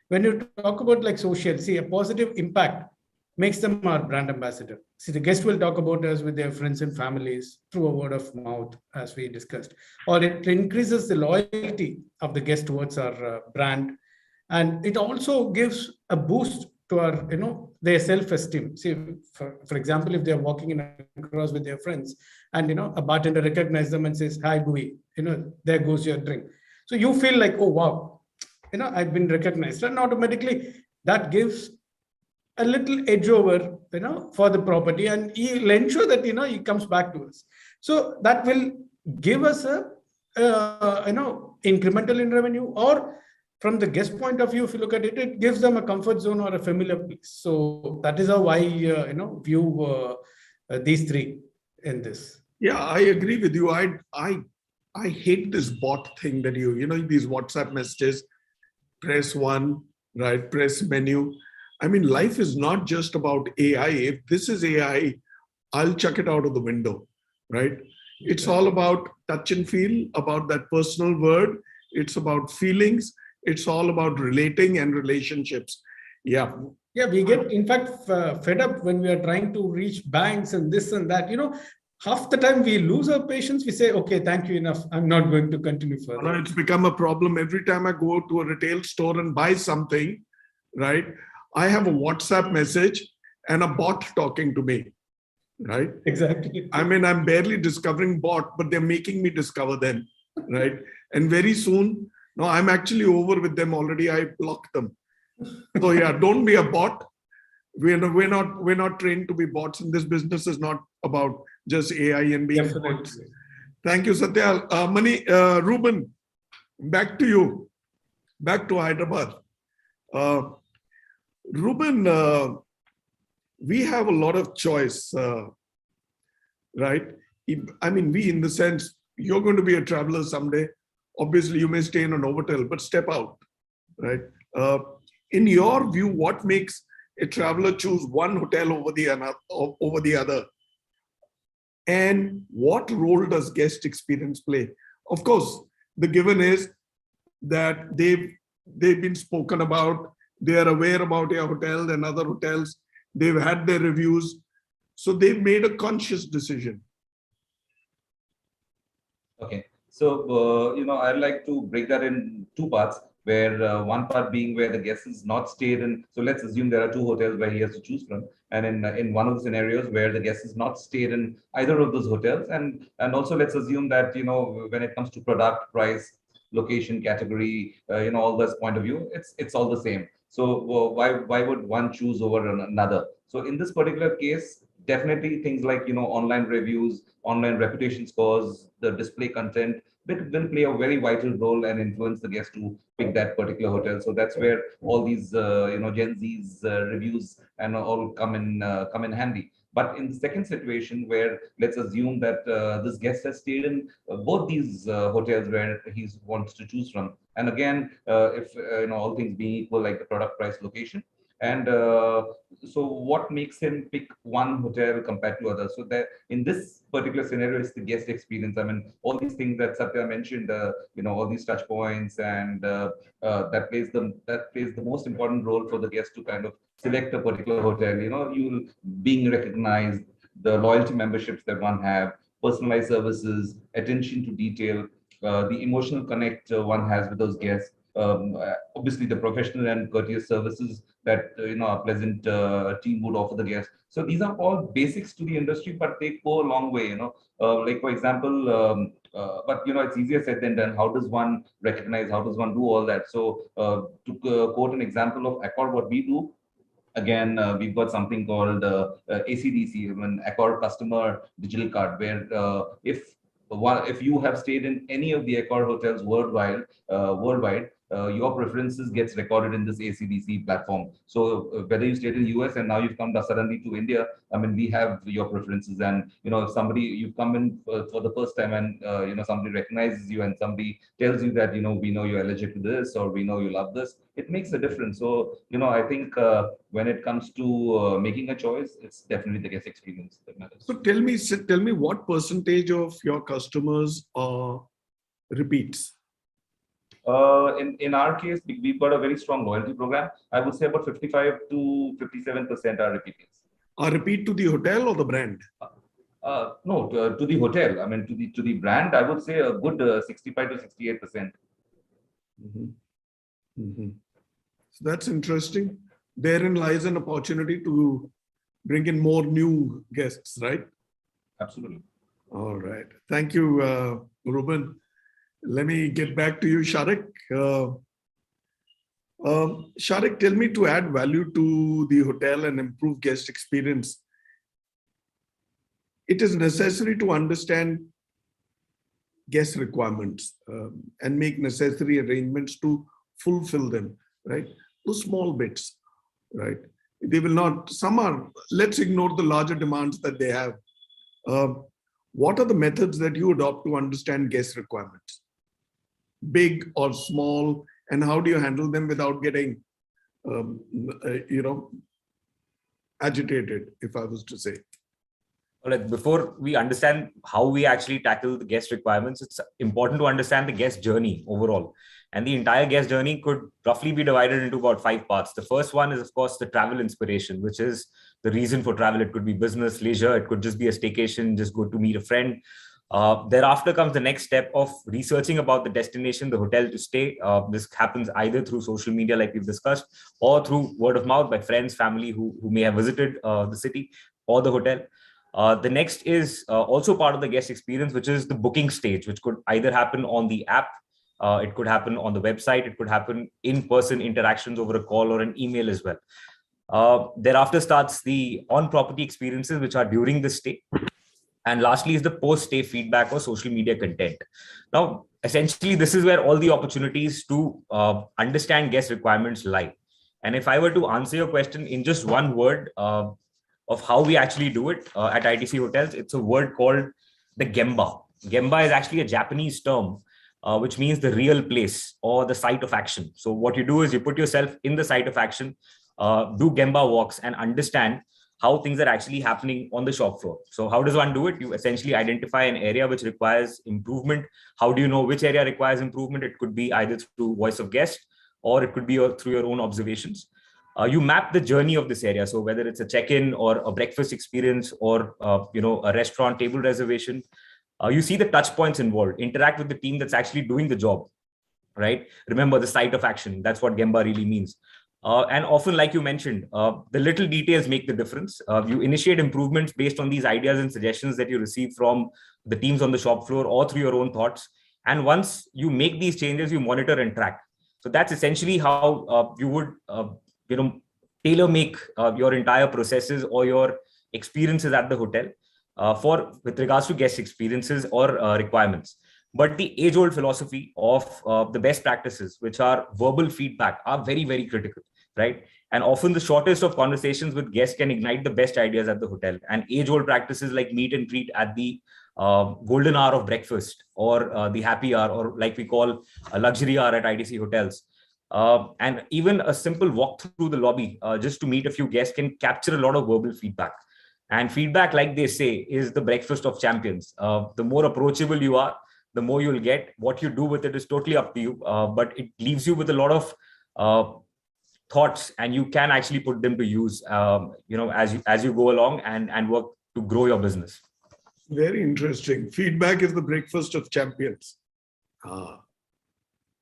Speaker 7: When you talk about like social, see, a positive impact makes them our brand ambassador. See, the guest will talk about us with their friends and families through a word of mouth, as we discussed, or it increases the loyalty of the guest towards our brand. And it also gives a boost to our, their self-esteem. See, for example, if they're walking across with their friends and, a bartender recognizes them and says, "Hi, Bui, there goes your drink." So you feel like, oh, wow, I've been recognized. And automatically that gives a little edge over, for the property, and he'll ensure that, he comes back to us. So that will give us a, incremental in revenue, or from the guest point of view, if you look at it, it gives them a comfort zone or a familiar place. So that is how I, view these three in this.
Speaker 1: Yeah, I agree with you. I hate this bot thing that these WhatsApp messages, press 1, right? Press menu. I mean, life is not just about AI. If this is AI, I'll chuck it out of the window, right? It's all about touch and feel, about that personal word. It's about feelings. It's all about relating and relationships. Yeah.
Speaker 7: Yeah, we get, in fact, fed up when we are trying to reach banks and this and that. Half the time we lose our patience. We say, okay, thank you, enough. I'm not going to continue further.
Speaker 1: It's become a problem. Every time I go to a retail store and buy something, right, I have a WhatsApp message and a bot talking to me, right?
Speaker 7: Exactly.
Speaker 1: I mean, I'm barely discovering bot, but they're making me discover them, right? And very soon, no, I'm actually over with them already. I blocked them. So yeah, don't be a bot. We're not trained to be bots, and this business is not about just AI and being bots. Thank you, Satya. Ruben, back to you. Back to Hyderabad. Ruben, we have a lot of choice, right? I mean, we, in the sense, you're going to be a traveler someday. Obviously, you may stay in a Novotel, but step out, right? In your view, what makes a traveler choose one hotel over the other? And what role does guest experience play? Of course, the given is that they've they've been spoken about. They are aware about your hotel and other hotels. They've had their reviews. So they've made a conscious decision.
Speaker 5: Okay. So, I'd like to break that in two parts, where one part being where the guest is not stayed in. So let's assume there are two hotels where he has to choose from. And in one of the scenarios where the guest is not stayed in either of those hotels. And also let's assume that, when it comes to product, price, location, category, all this point of view, it's all the same. So why would one choose over another? So in this particular case, definitely things like, online reviews, online reputation scores, the display content, that will play a very vital role and influence the guest to pick that particular hotel. So that's where all these, Gen Z's reviews and all come in handy. But in the second situation, where let's assume that this guest has stayed in both these hotels where he wants to choose from, and again, if all things being equal, like the product, price, location, and so what makes him pick one hotel compared to others? So that in this particular scenario, it's the guest experience. I mean, all these things that Satya mentioned, all these touch points, and that plays the most important role for the guest to kind of select a particular hotel. You being recognized, the loyalty memberships that one have, personalized services, attention to detail, the emotional connect one has with those guests. Obviously, the professional and courteous services that a pleasant team would offer the guests. So these are all basics to the industry, but they go a long way. Like for example, but it's easier said than done. How does one recognize? How does one do all that? So to quote an example of Accor, what we do. Again, we've got something called ACDC, an Accor customer digital card, where if you have stayed in any of the Accor hotels worldwide, your preferences gets recorded in this ACDC platform. So whether you stayed in the US and now you've come suddenly to India, I mean, we have your preferences. And if you've come in for the first time, and somebody recognizes you and somebody tells you that we know you're allergic to this, or we know you love this, it makes a difference. So I think when it comes to making a choice, it's definitely the guest experience that matters.
Speaker 1: So tell me what percentage of your customers are repeats?
Speaker 5: In our case, we've got a very strong loyalty program. I would say about 55 to 57% are repeats.
Speaker 1: Are repeat to the hotel or the brand?
Speaker 5: No, to the hotel. I mean, to the brand, I would say a good 65 to 68%.
Speaker 1: Mm-hmm. Mm-hmm. So that's interesting. Therein lies an opportunity to bring in more new guests, right?
Speaker 5: Absolutely.
Speaker 1: All right. Thank you, Ruben. Let me get back to you, Sharik. Sharik, tell me, to add value to the hotel and improve guest experience, it is necessary to understand guest requirements and make necessary arrangements to fulfill them, right? Those small bits, right? They will not, let's ignore the larger demands that they have. What are the methods that you adopt to understand guest requirements? Big or small, and how do you handle them without getting, agitated, if I was to say?
Speaker 3: Before we understand how we actually tackle the guest requirements, it's important to understand the guest journey overall. And the entire guest journey could roughly be divided into about 5 parts. The first one is, of course, the travel inspiration, which is the reason for travel. It could be business, leisure, it could just be a staycation, just go to meet a friend. Thereafter comes the next step of researching about the destination, the hotel to stay. This happens either through social media, like we've discussed, or through word of mouth by friends, family who may have visited the city or the hotel. The next is also part of the guest experience, which is the booking stage, which could either happen on the app, it could happen on the website, it could happen in-person interactions over a call or an email as well. Thereafter starts the on-property experiences, which are during the stay. And lastly is the post-stay feedback or social media content. Now, essentially, this is where all the opportunities to understand guest requirements lie. And if I were to answer your question in just one word of how we actually do it at ITC Hotels, it's a word called the Gemba. Gemba is actually a Japanese term, which means the real place or the site of action. So what you do is you put yourself in the site of action, do Gemba walks, and understand how things are actually happening on the shop floor. So how does one do it? You essentially identify an area which requires improvement. How do you know which area requires improvement? It could be either through voice of guest, or it could be through your own observations. You map the journey of this area. So whether it's a check-in or a breakfast experience or a restaurant table reservation, you see the touch points involved, interact with the team that's actually doing the job, right? Remember the site of action. That's what Gemba really means. And often, like you mentioned, the little details make the difference. You initiate improvements based on these ideas and suggestions that you receive from the teams on the shop floor or through your own thoughts. And once you make these changes, you monitor and track. So that's essentially how you would, tailor make your entire processes or your experiences at the hotel with regards to guest experiences or requirements. But the age-old philosophy of the best practices, which are verbal feedback, are very, very critical, right? And often the shortest of conversations with guests can ignite the best ideas at the hotel. And age-old practices like meet and greet at the golden hour of breakfast or the happy hour, or like we call a luxury hour at ITC hotels. And even a simple walk through the lobby just to meet a few guests can capture a lot of verbal feedback. And feedback, like they say, is the breakfast of champions. The more approachable you are, the more you'll get. What you do with it is totally up to you, but it leaves you with a lot of thoughts, and you can actually put them to use, as you go along and work to grow your business.
Speaker 1: Very interesting. Feedback is the breakfast of champions.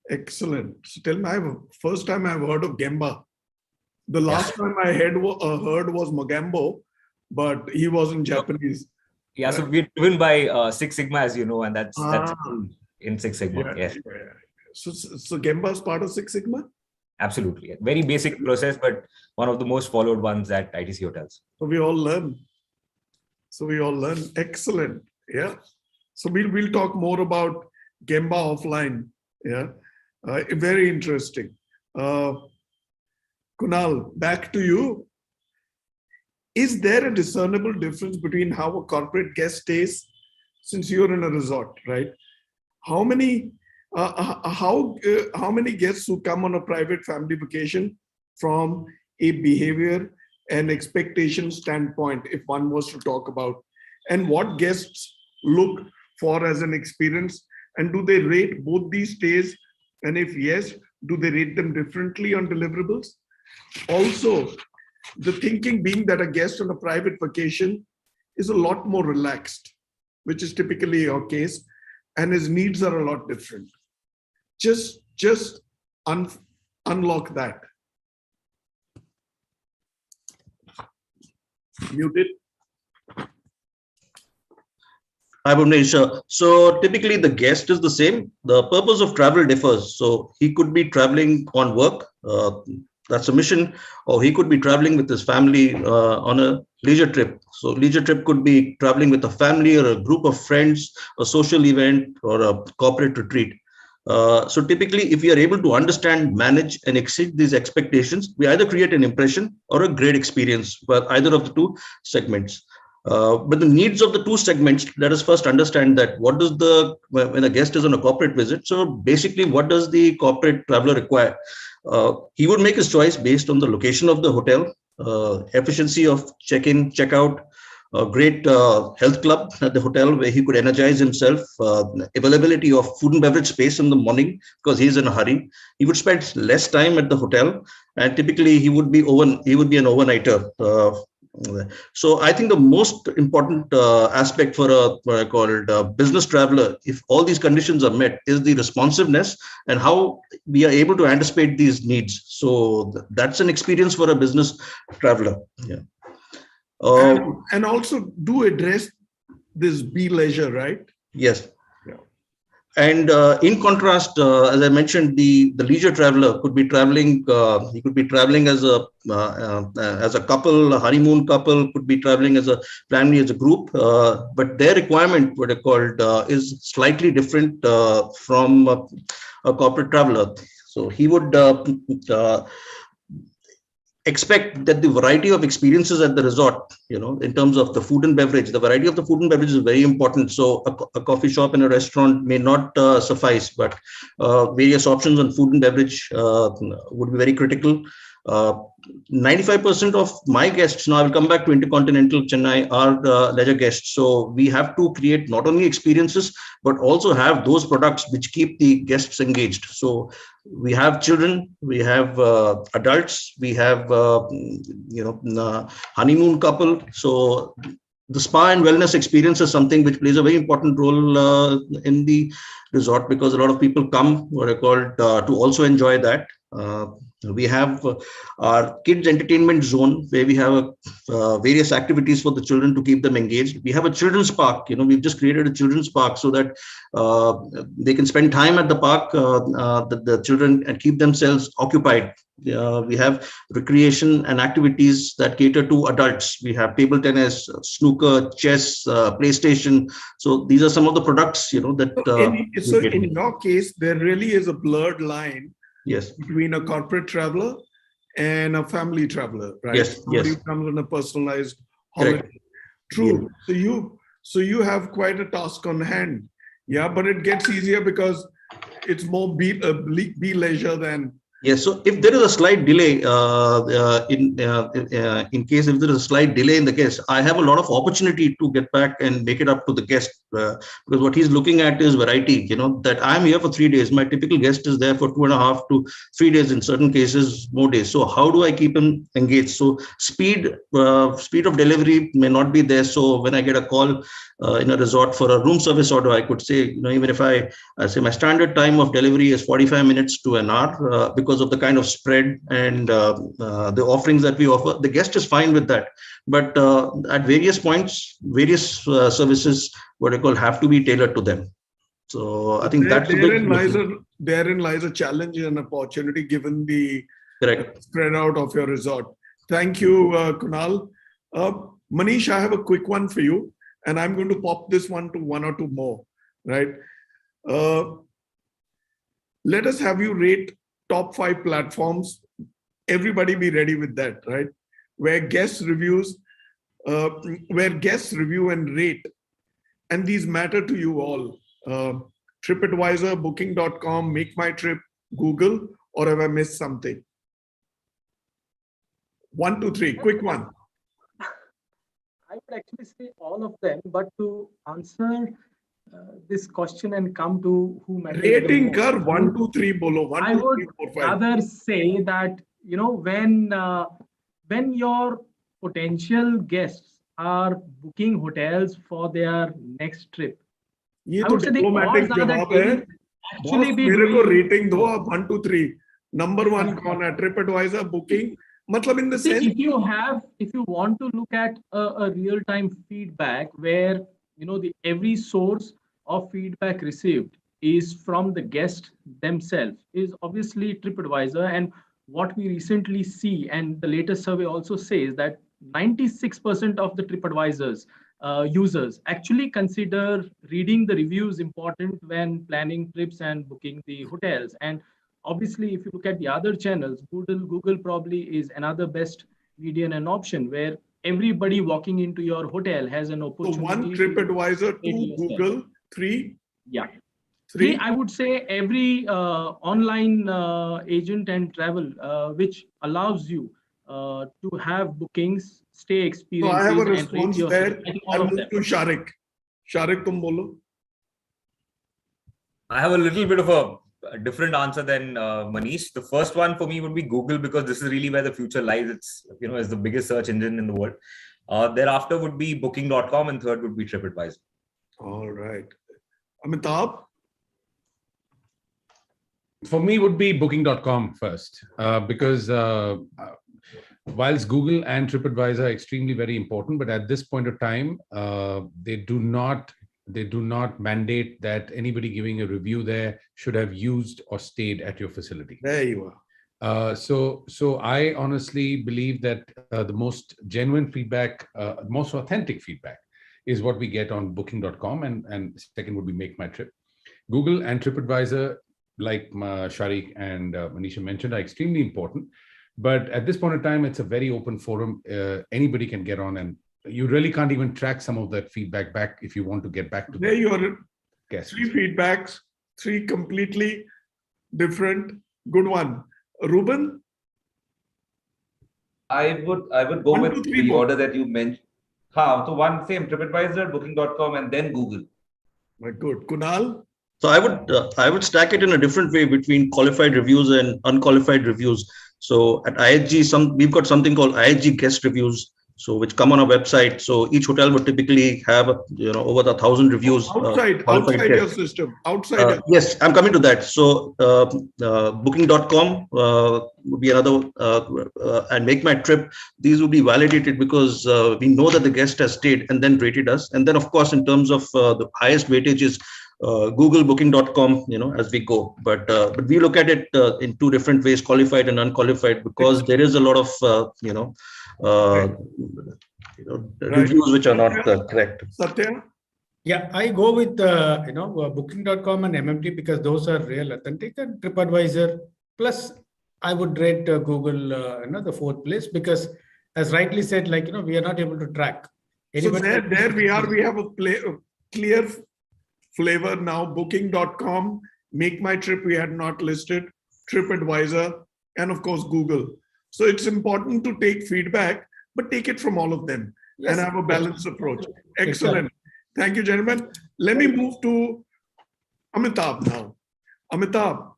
Speaker 1: Excellent. So tell me, first time I've heard of Gemba. The last time I heard was Mogambo, but he wasn't Japanese.
Speaker 3: Yeah, so we're driven by Six Sigma, as you know, and that's in Six Sigma.
Speaker 1: Yeah. So Gemba is part of Six Sigma?
Speaker 3: Absolutely. Very basic process, but one of the most followed ones at ITC hotels.
Speaker 1: So we all learn. Excellent. Yeah. So we'll talk more about Gemba offline. Yeah. Very interesting. Kunal, back to you. Is there a discernible difference between how a corporate guest stays, since you're in a resort, right? How many guests who come on a private family vacation from a behavior and expectation standpoint, if one was to talk about, and what guests look for as an experience, and do they rate both these stays? And if yes, do they rate them differently on deliverables? Also, the thinking being that a guest on a private vacation is a lot more relaxed, which is typically your case, and his needs are a lot different. Just unlock that. Muted.
Speaker 6: Hi, Bhuvnesh. So typically the guest is the same. The purpose of travel differs. So he could be traveling on work. That's a mission, or he could be traveling with his family on a leisure trip. So leisure trip could be traveling with a family or a group of friends, a social event, or a corporate retreat. So typically, if we are able to understand, manage, and exceed these expectations, we either create an impression or a great experience for either of the two segments. But the needs of the two segments, let us first understand that when a guest is on a corporate visit, so basically what does the corporate traveler require? He would make his choice based on the location of the hotel, efficiency of check-in, check-out, a great health club at the hotel where he could energize himself, availability of food and beverage space in the morning because he's in a hurry. He would spend less time at the hotel, and typically he would be an overnighter. So I think the most important aspect for what I call a business traveler, if all these conditions are met, is the responsiveness and how we are able to anticipate these needs. So that's an experience for a business traveler. Yeah.
Speaker 1: And also do address this be leisure, right?
Speaker 6: Yes. And in contrast, as I mentioned, the leisure traveler could be traveling. He could be traveling as a couple, a honeymoon couple, could be traveling as a family, as a group. But their requirement, what I called, is slightly different from a corporate traveler. So he would expect that the variety of experiences at the resort, in terms of the food and beverage, the variety of the food and beverage is very important. So a coffee shop and a restaurant may not suffice, but various options on food and beverage would be very critical. 95% of my guests, now I will come back to Intercontinental Chennai, are leisure guests. So we have to create not only experiences, but also have those products which keep the guests engaged. So we have children, we have adults, we have, honeymoon couple. So the spa and wellness experience is something which plays a very important role in the resort, because a lot of people come, what I call, to also enjoy that. We have our kids entertainment zone, where we have various activities for the children to keep them engaged. We have a children's park. We've just created a children's park so that they can spend time at the park, the children, and keep themselves occupied. We have recreation and activities that cater to adults. We have table tennis, snooker, chess, PlayStation. So these are some of the products, that.
Speaker 1: So in your case, there really is a blurred line.
Speaker 6: Yes.
Speaker 1: Between a corporate traveler and a family traveler, right?
Speaker 6: Yes.
Speaker 1: Somebody
Speaker 6: Yes.
Speaker 1: who comes on a personalized holiday.
Speaker 6: Correct.
Speaker 1: True. Yeah. So you have quite a task on hand. Yeah, but it gets easier because it's more be leisure than.
Speaker 6: Yes. So if there is a slight delay, in case if there is a slight delay in the guest, I have a lot of opportunity to get back and make it up to the guest, because what he's looking at is variety. That I'm here for 3 days. My typical guest is there for 2.5 to 3 days. In certain cases, more days. So how do I keep him engaged? So speed of delivery may not be there. So when I get a call in a resort for a room service order, I could say, even if I say my standard time of delivery is 45 minutes to an hour, because of the kind of spread and the offerings that we offer, the guest is fine with that. But at various points, various services, what I call, have to be tailored to them. So I think
Speaker 1: therein lies a challenge and opportunity, given the spread out of your resort. Thank you, Kunal. Manish, I have a quick one for you, and I'm going to pop this one to one or two more, right? Let us have you rate top 5 platforms. Everybody be ready with that, right? Where guests review and rate, and these matter to you all. TripAdvisor, Booking.com, Make My Trip, Google, or have I missed something? 1, 2, 3, quick one.
Speaker 4: I would actually say all of them, but to answer this question and come to who matters.
Speaker 1: Rating kar 1, 2, 3 bolo. 1,
Speaker 4: I
Speaker 1: 2,
Speaker 4: would
Speaker 1: 3, 4, 5.
Speaker 4: rather say that when your potential guests are booking hotels for their next trip,
Speaker 1: ये
Speaker 4: I
Speaker 1: तो
Speaker 4: would say the
Speaker 1: diplomatic
Speaker 4: odds are that
Speaker 1: जवाब
Speaker 4: they
Speaker 1: है.
Speaker 4: will actually
Speaker 1: Boss,
Speaker 4: be
Speaker 1: मेरे को
Speaker 4: doing.
Speaker 1: rating दो आप 1, 2, 3. Number 1 कौन है? TripAdvisor, Booking. मतलब in the
Speaker 4: See,
Speaker 1: sense.
Speaker 4: if you want to look at a real-time feedback where every source of feedback received is from the guest themselves, is obviously TripAdvisor. And what we recently see, and the latest survey also says that 96% of the TripAdvisors users actually consider reading the reviews important when planning trips and booking the hotels. And obviously, if you look at the other channels, Google probably is another best median and option where everybody walking into your hotel has an opportunity.
Speaker 1: So 1 TripAdvisor, 2 Google, 3.
Speaker 4: Yeah. 3, I would say every online agent and travel which allows you to have bookings, stay experiences.
Speaker 1: So I have a response there. I'll move to Sharik. Sharik, tum bolo.
Speaker 3: I have a little bit of a different answer than Manish. The first one for me would be Google, because this is really where the future lies. It's is the biggest search engine in the world. Thereafter would be Booking.com, and third would be TripAdvisor.
Speaker 1: All right, Amitabh.
Speaker 2: For me, would be Booking.com first, because whilst Google and TripAdvisor are extremely very important, but at this point of time, they do not mandate that anybody giving a review there should have used or stayed at your facility.
Speaker 1: There you
Speaker 2: are. So I honestly believe that the most genuine feedback, most authentic feedback, is what we get on Booking.com, and second would be Make My Trip. Google and TripAdvisor, like Sharik and Manisha mentioned, are extremely important. But at this point in time, it's a very open forum. Anybody can get on, and you really can't even track some of that feedback back if you want to get back to
Speaker 1: there. You are
Speaker 2: guests.
Speaker 1: 3 feedbacks, 3 completely different. Good one. Ruben?
Speaker 5: I would go
Speaker 1: One,
Speaker 5: with
Speaker 1: two, three,
Speaker 5: the
Speaker 1: four.
Speaker 5: order that you mentioned. So one same TripAdvisor, Booking.com, and then Google.
Speaker 1: Very good. Kunal?
Speaker 6: So I would stack it in a different way between qualified reviews and unqualified reviews. So at IHG, we've got something called IHG guest reviews, so which come on our website. So each hotel would typically have over 1,000 reviews.
Speaker 1: Outside your system.
Speaker 6: Yes, I'm coming to that. So Booking.com would be another, and Make My Trip. These would be validated because we know that the guest has stayed and then rated us. And then, of course, in terms of the highest weightage is Google, Booking.com, as we go. But we look at it in two different ways, qualified and unqualified, because there is a lot of reviews which are not correct.
Speaker 1: Satya?
Speaker 7: Yeah, I go with Booking.com and MMT because those are real, authentic, and TripAdvisor. Plus, I would rate Google, the fourth place, because, as rightly said, we are not able to track.
Speaker 1: Anybody so there we are. We have a clear flavor now. Booking.com, Make My Trip we had not listed, TripAdvisor, and of course Google. So it's important to take feedback, but take it from all of them and have a balanced approach. Excellent. Thank you, gentlemen. Let me move to Amitabh now. Amitabh,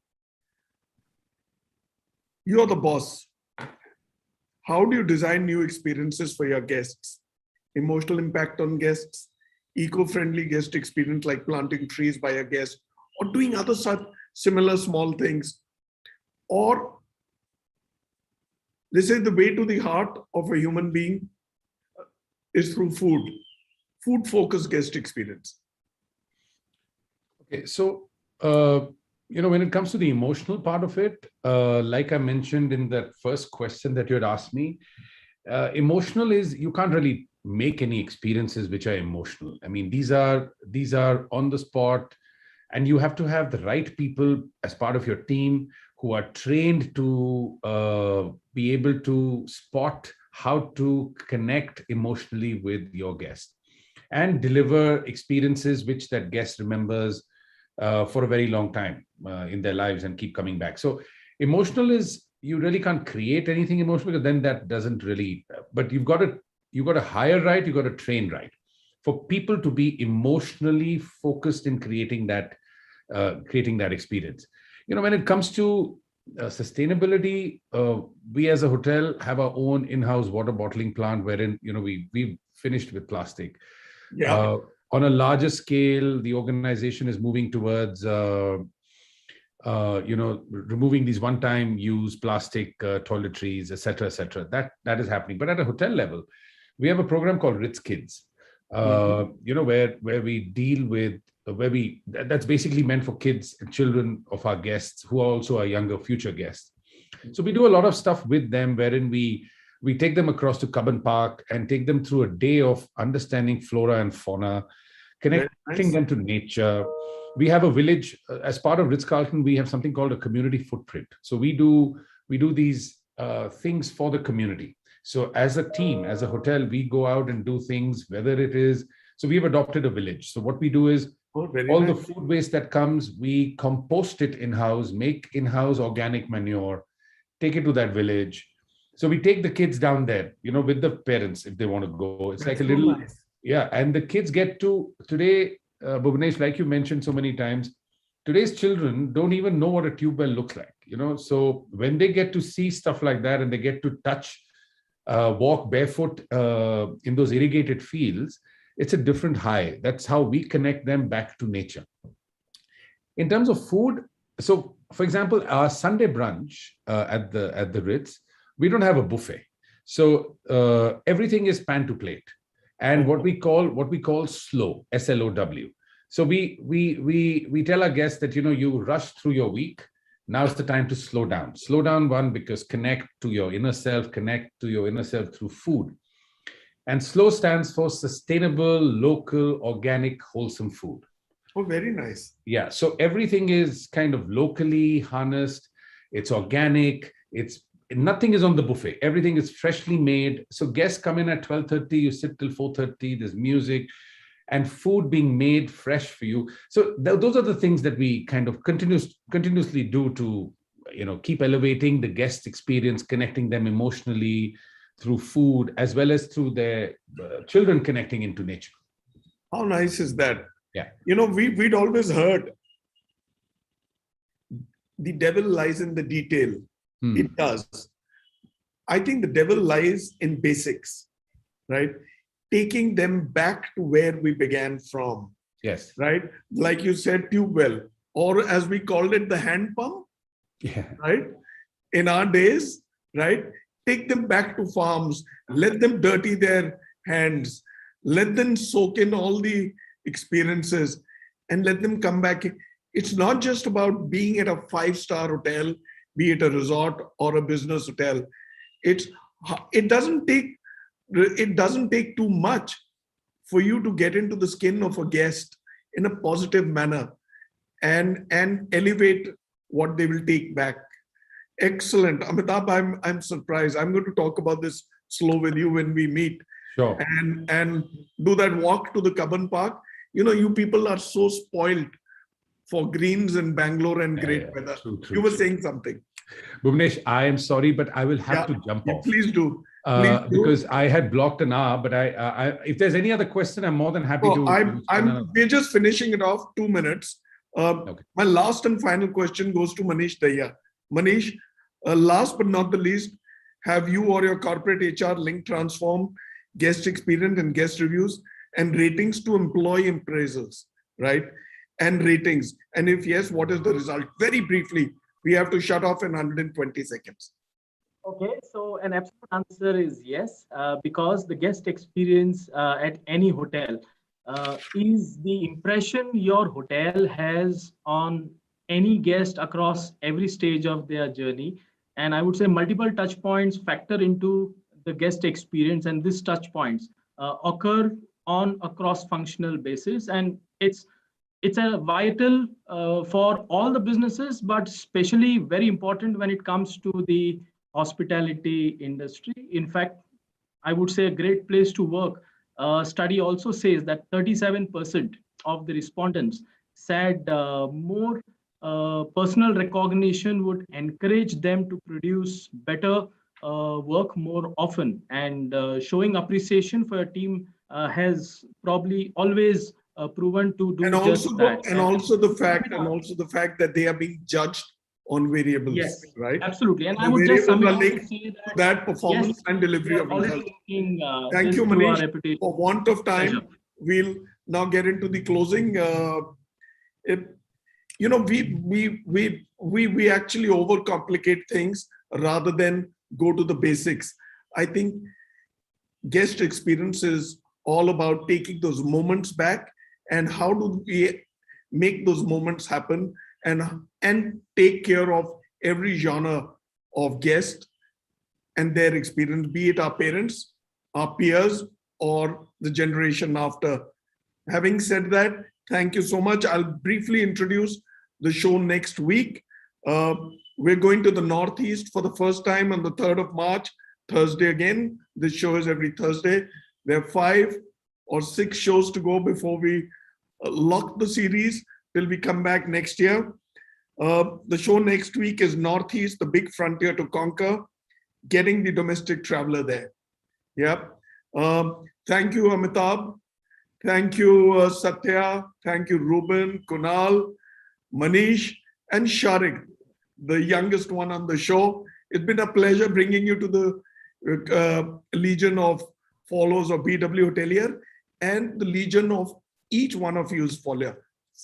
Speaker 1: you are the boss. How do you design new experiences for your guests? Emotional impact on guests, eco-friendly guest experience like planting trees by a guest, or doing other such similar small things. Or they say the way to the heart of a human being is through food. Food-focused guest experience.
Speaker 2: Okay, so when it comes to the emotional part of it, like I mentioned in that first question that you had asked me, emotional is you can't really make any experiences which are emotional. I mean, these are on the spot, and you have to have the right people as part of your team who are trained to be able to spot how to connect emotionally with your guest and deliver experiences which that guest remembers for a very long time in their lives and keep coming back. So emotional is, you really can't create anything emotional, because then that doesn't really, but you've got to hire right, you've got to train right for people to be emotionally focused in creating that experience. When it comes to sustainability, we as a hotel have our own in-house water bottling plant wherein, we finished with plastic.
Speaker 1: Yeah.
Speaker 2: On a larger scale, the organization is moving towards, removing these one-time use plastic toiletries, etc., etc. That is happening. But at a hotel level, we have a program called Ritz Kids, where we deal with, that's basically meant for kids and children of our guests who are also our younger future guests. So we do a lot of stuff with them, wherein we take them across to Cubbon Park and take them through a day of understanding flora and fauna, connecting them to nature. We have a village, as part of Ritz-Carlton, we have something called a community footprint. So we do these things for the community. So as a team, as a hotel, we go out and do things, whether it is, so we've adopted a village. So what we do is, the food waste that comes, we compost it in-house, make in-house organic manure, take it to that village. So we take the kids down there, with the parents if they want to go. It's like a little, yeah. And the kids get to, today, Bhuvnesh, like you mentioned so many times, today's children don't even know what a tube well looks like, So when they get to see stuff like that and they get to touch, walk barefoot in those irrigated fields, it's a different high. That's how we connect them back to nature. In terms of food, so for example, our Sunday brunch at the Ritz, we don't have a buffet. So everything is pan to plate, and what we call slow, SLOW. So we tell our guests that you rush through your week. Now it's the time to slow down. Slow down, one, because connect to your inner self through food. And SLOW stands for sustainable, local, organic, wholesome food.
Speaker 1: Oh, very nice.
Speaker 2: Yeah. So everything is kind of locally harnessed. It's organic. Nothing is on the buffet. Everything is freshly made. So guests come in at 12:30, you sit till 4:30, there's music and food being made fresh for you. So those are the things that we kind of continuously do to, keep elevating the guest experience, connecting them emotionally, through food, as well as through their children connecting into nature.
Speaker 1: How nice is that?
Speaker 2: Yeah.
Speaker 1: We'd always heard the devil lies in the detail. It does. I think the devil lies in basics, right? Taking them back to where we began from.
Speaker 2: Yes.
Speaker 1: Right? Like you said, tube well, or as we called it, the hand pump.
Speaker 2: Yeah.
Speaker 1: Right? In our days, right? Take them back to farms, let them dirty their hands, let them soak in all the experiences and let them come back. It's not just about being at a 5-star hotel, be it a resort or a business hotel. It doesn't take too much for you to get into the skin of a guest in a positive manner and elevate what they will take back. Excellent. Amitabh, I'm surprised. I'm going to talk about this slow with you when we meet.
Speaker 2: Sure.
Speaker 1: And do that walk to the Cubbon Park. You people are so spoiled for greens in Bangalore and great weather.
Speaker 2: True,
Speaker 1: you were saying something.
Speaker 2: Bhuvnesh, I am sorry, but I will have to jump off.
Speaker 1: Please do.
Speaker 2: Because I had blocked an hour, but if there's any other question, I'm more than happy to.
Speaker 1: We're just finishing it off, 2 minutes.
Speaker 2: Okay.
Speaker 1: My last and final question goes to Manish Daya. Manish, last but not the least, have you or your corporate HR link transform guest experience and guest reviews and ratings to employee appraisals, right? And ratings. And if yes, what is the result? Very briefly, we have to shut off in 120 seconds.
Speaker 4: Okay, so an absolute answer is yes, because the guest experience at any hotel is the impression your hotel has on any guest across every stage of their journey. And I would say multiple touch points factor into the guest experience, and these touch points occur on a cross-functional basis. And it's a vital for all the businesses, but especially very important when it comes to the hospitality industry. In fact, I would say a great place to work. Study also says that 37% of the respondents said more personal recognition would encourage them to produce better work more often. And showing appreciation for a team has probably always proven to do just that.
Speaker 1: And also the fact that they are being judged on variables,
Speaker 4: yes,
Speaker 1: right?
Speaker 4: Absolutely. And I would just sum it up
Speaker 1: to say that performance and delivery of results. Thank you, Manish. For want of time, we'll now get into the closing. We actually overcomplicate things rather than go to the basics. I think guest experience is all about taking those moments back and how do we make those moments happen and take care of every genre of guest and their experience, be it our parents, our peers, or the generation after. Having said that, thank you so much. I'll briefly introduce the show next week. We're going to the Northeast for the first time on the 3rd of March, Thursday again. This show is every Thursday. There are 5 or 6 shows to go before we lock the series till we come back next year. The show next week is Northeast, the big frontier to conquer, getting the domestic traveler there. Yep. Thank you, Amitabh. Thank you, Satya. Thank you, Ruben, Kunal, Manish, and Sharik, the youngest one on the show. It's been a pleasure bringing you to the legion of followers of BW Hotelier and the legion of each one of you's followers,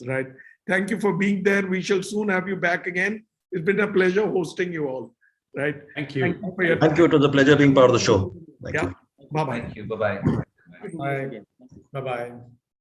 Speaker 1: right? Thank you for being there. We shall soon have you back again. It's been a pleasure hosting you all, right?
Speaker 2: Thank you.
Speaker 6: Thank you. It was a pleasure being part of the show. Thank you.
Speaker 1: Bye-bye.
Speaker 5: Thank you. Bye-bye.
Speaker 7: Bye. Bye-bye.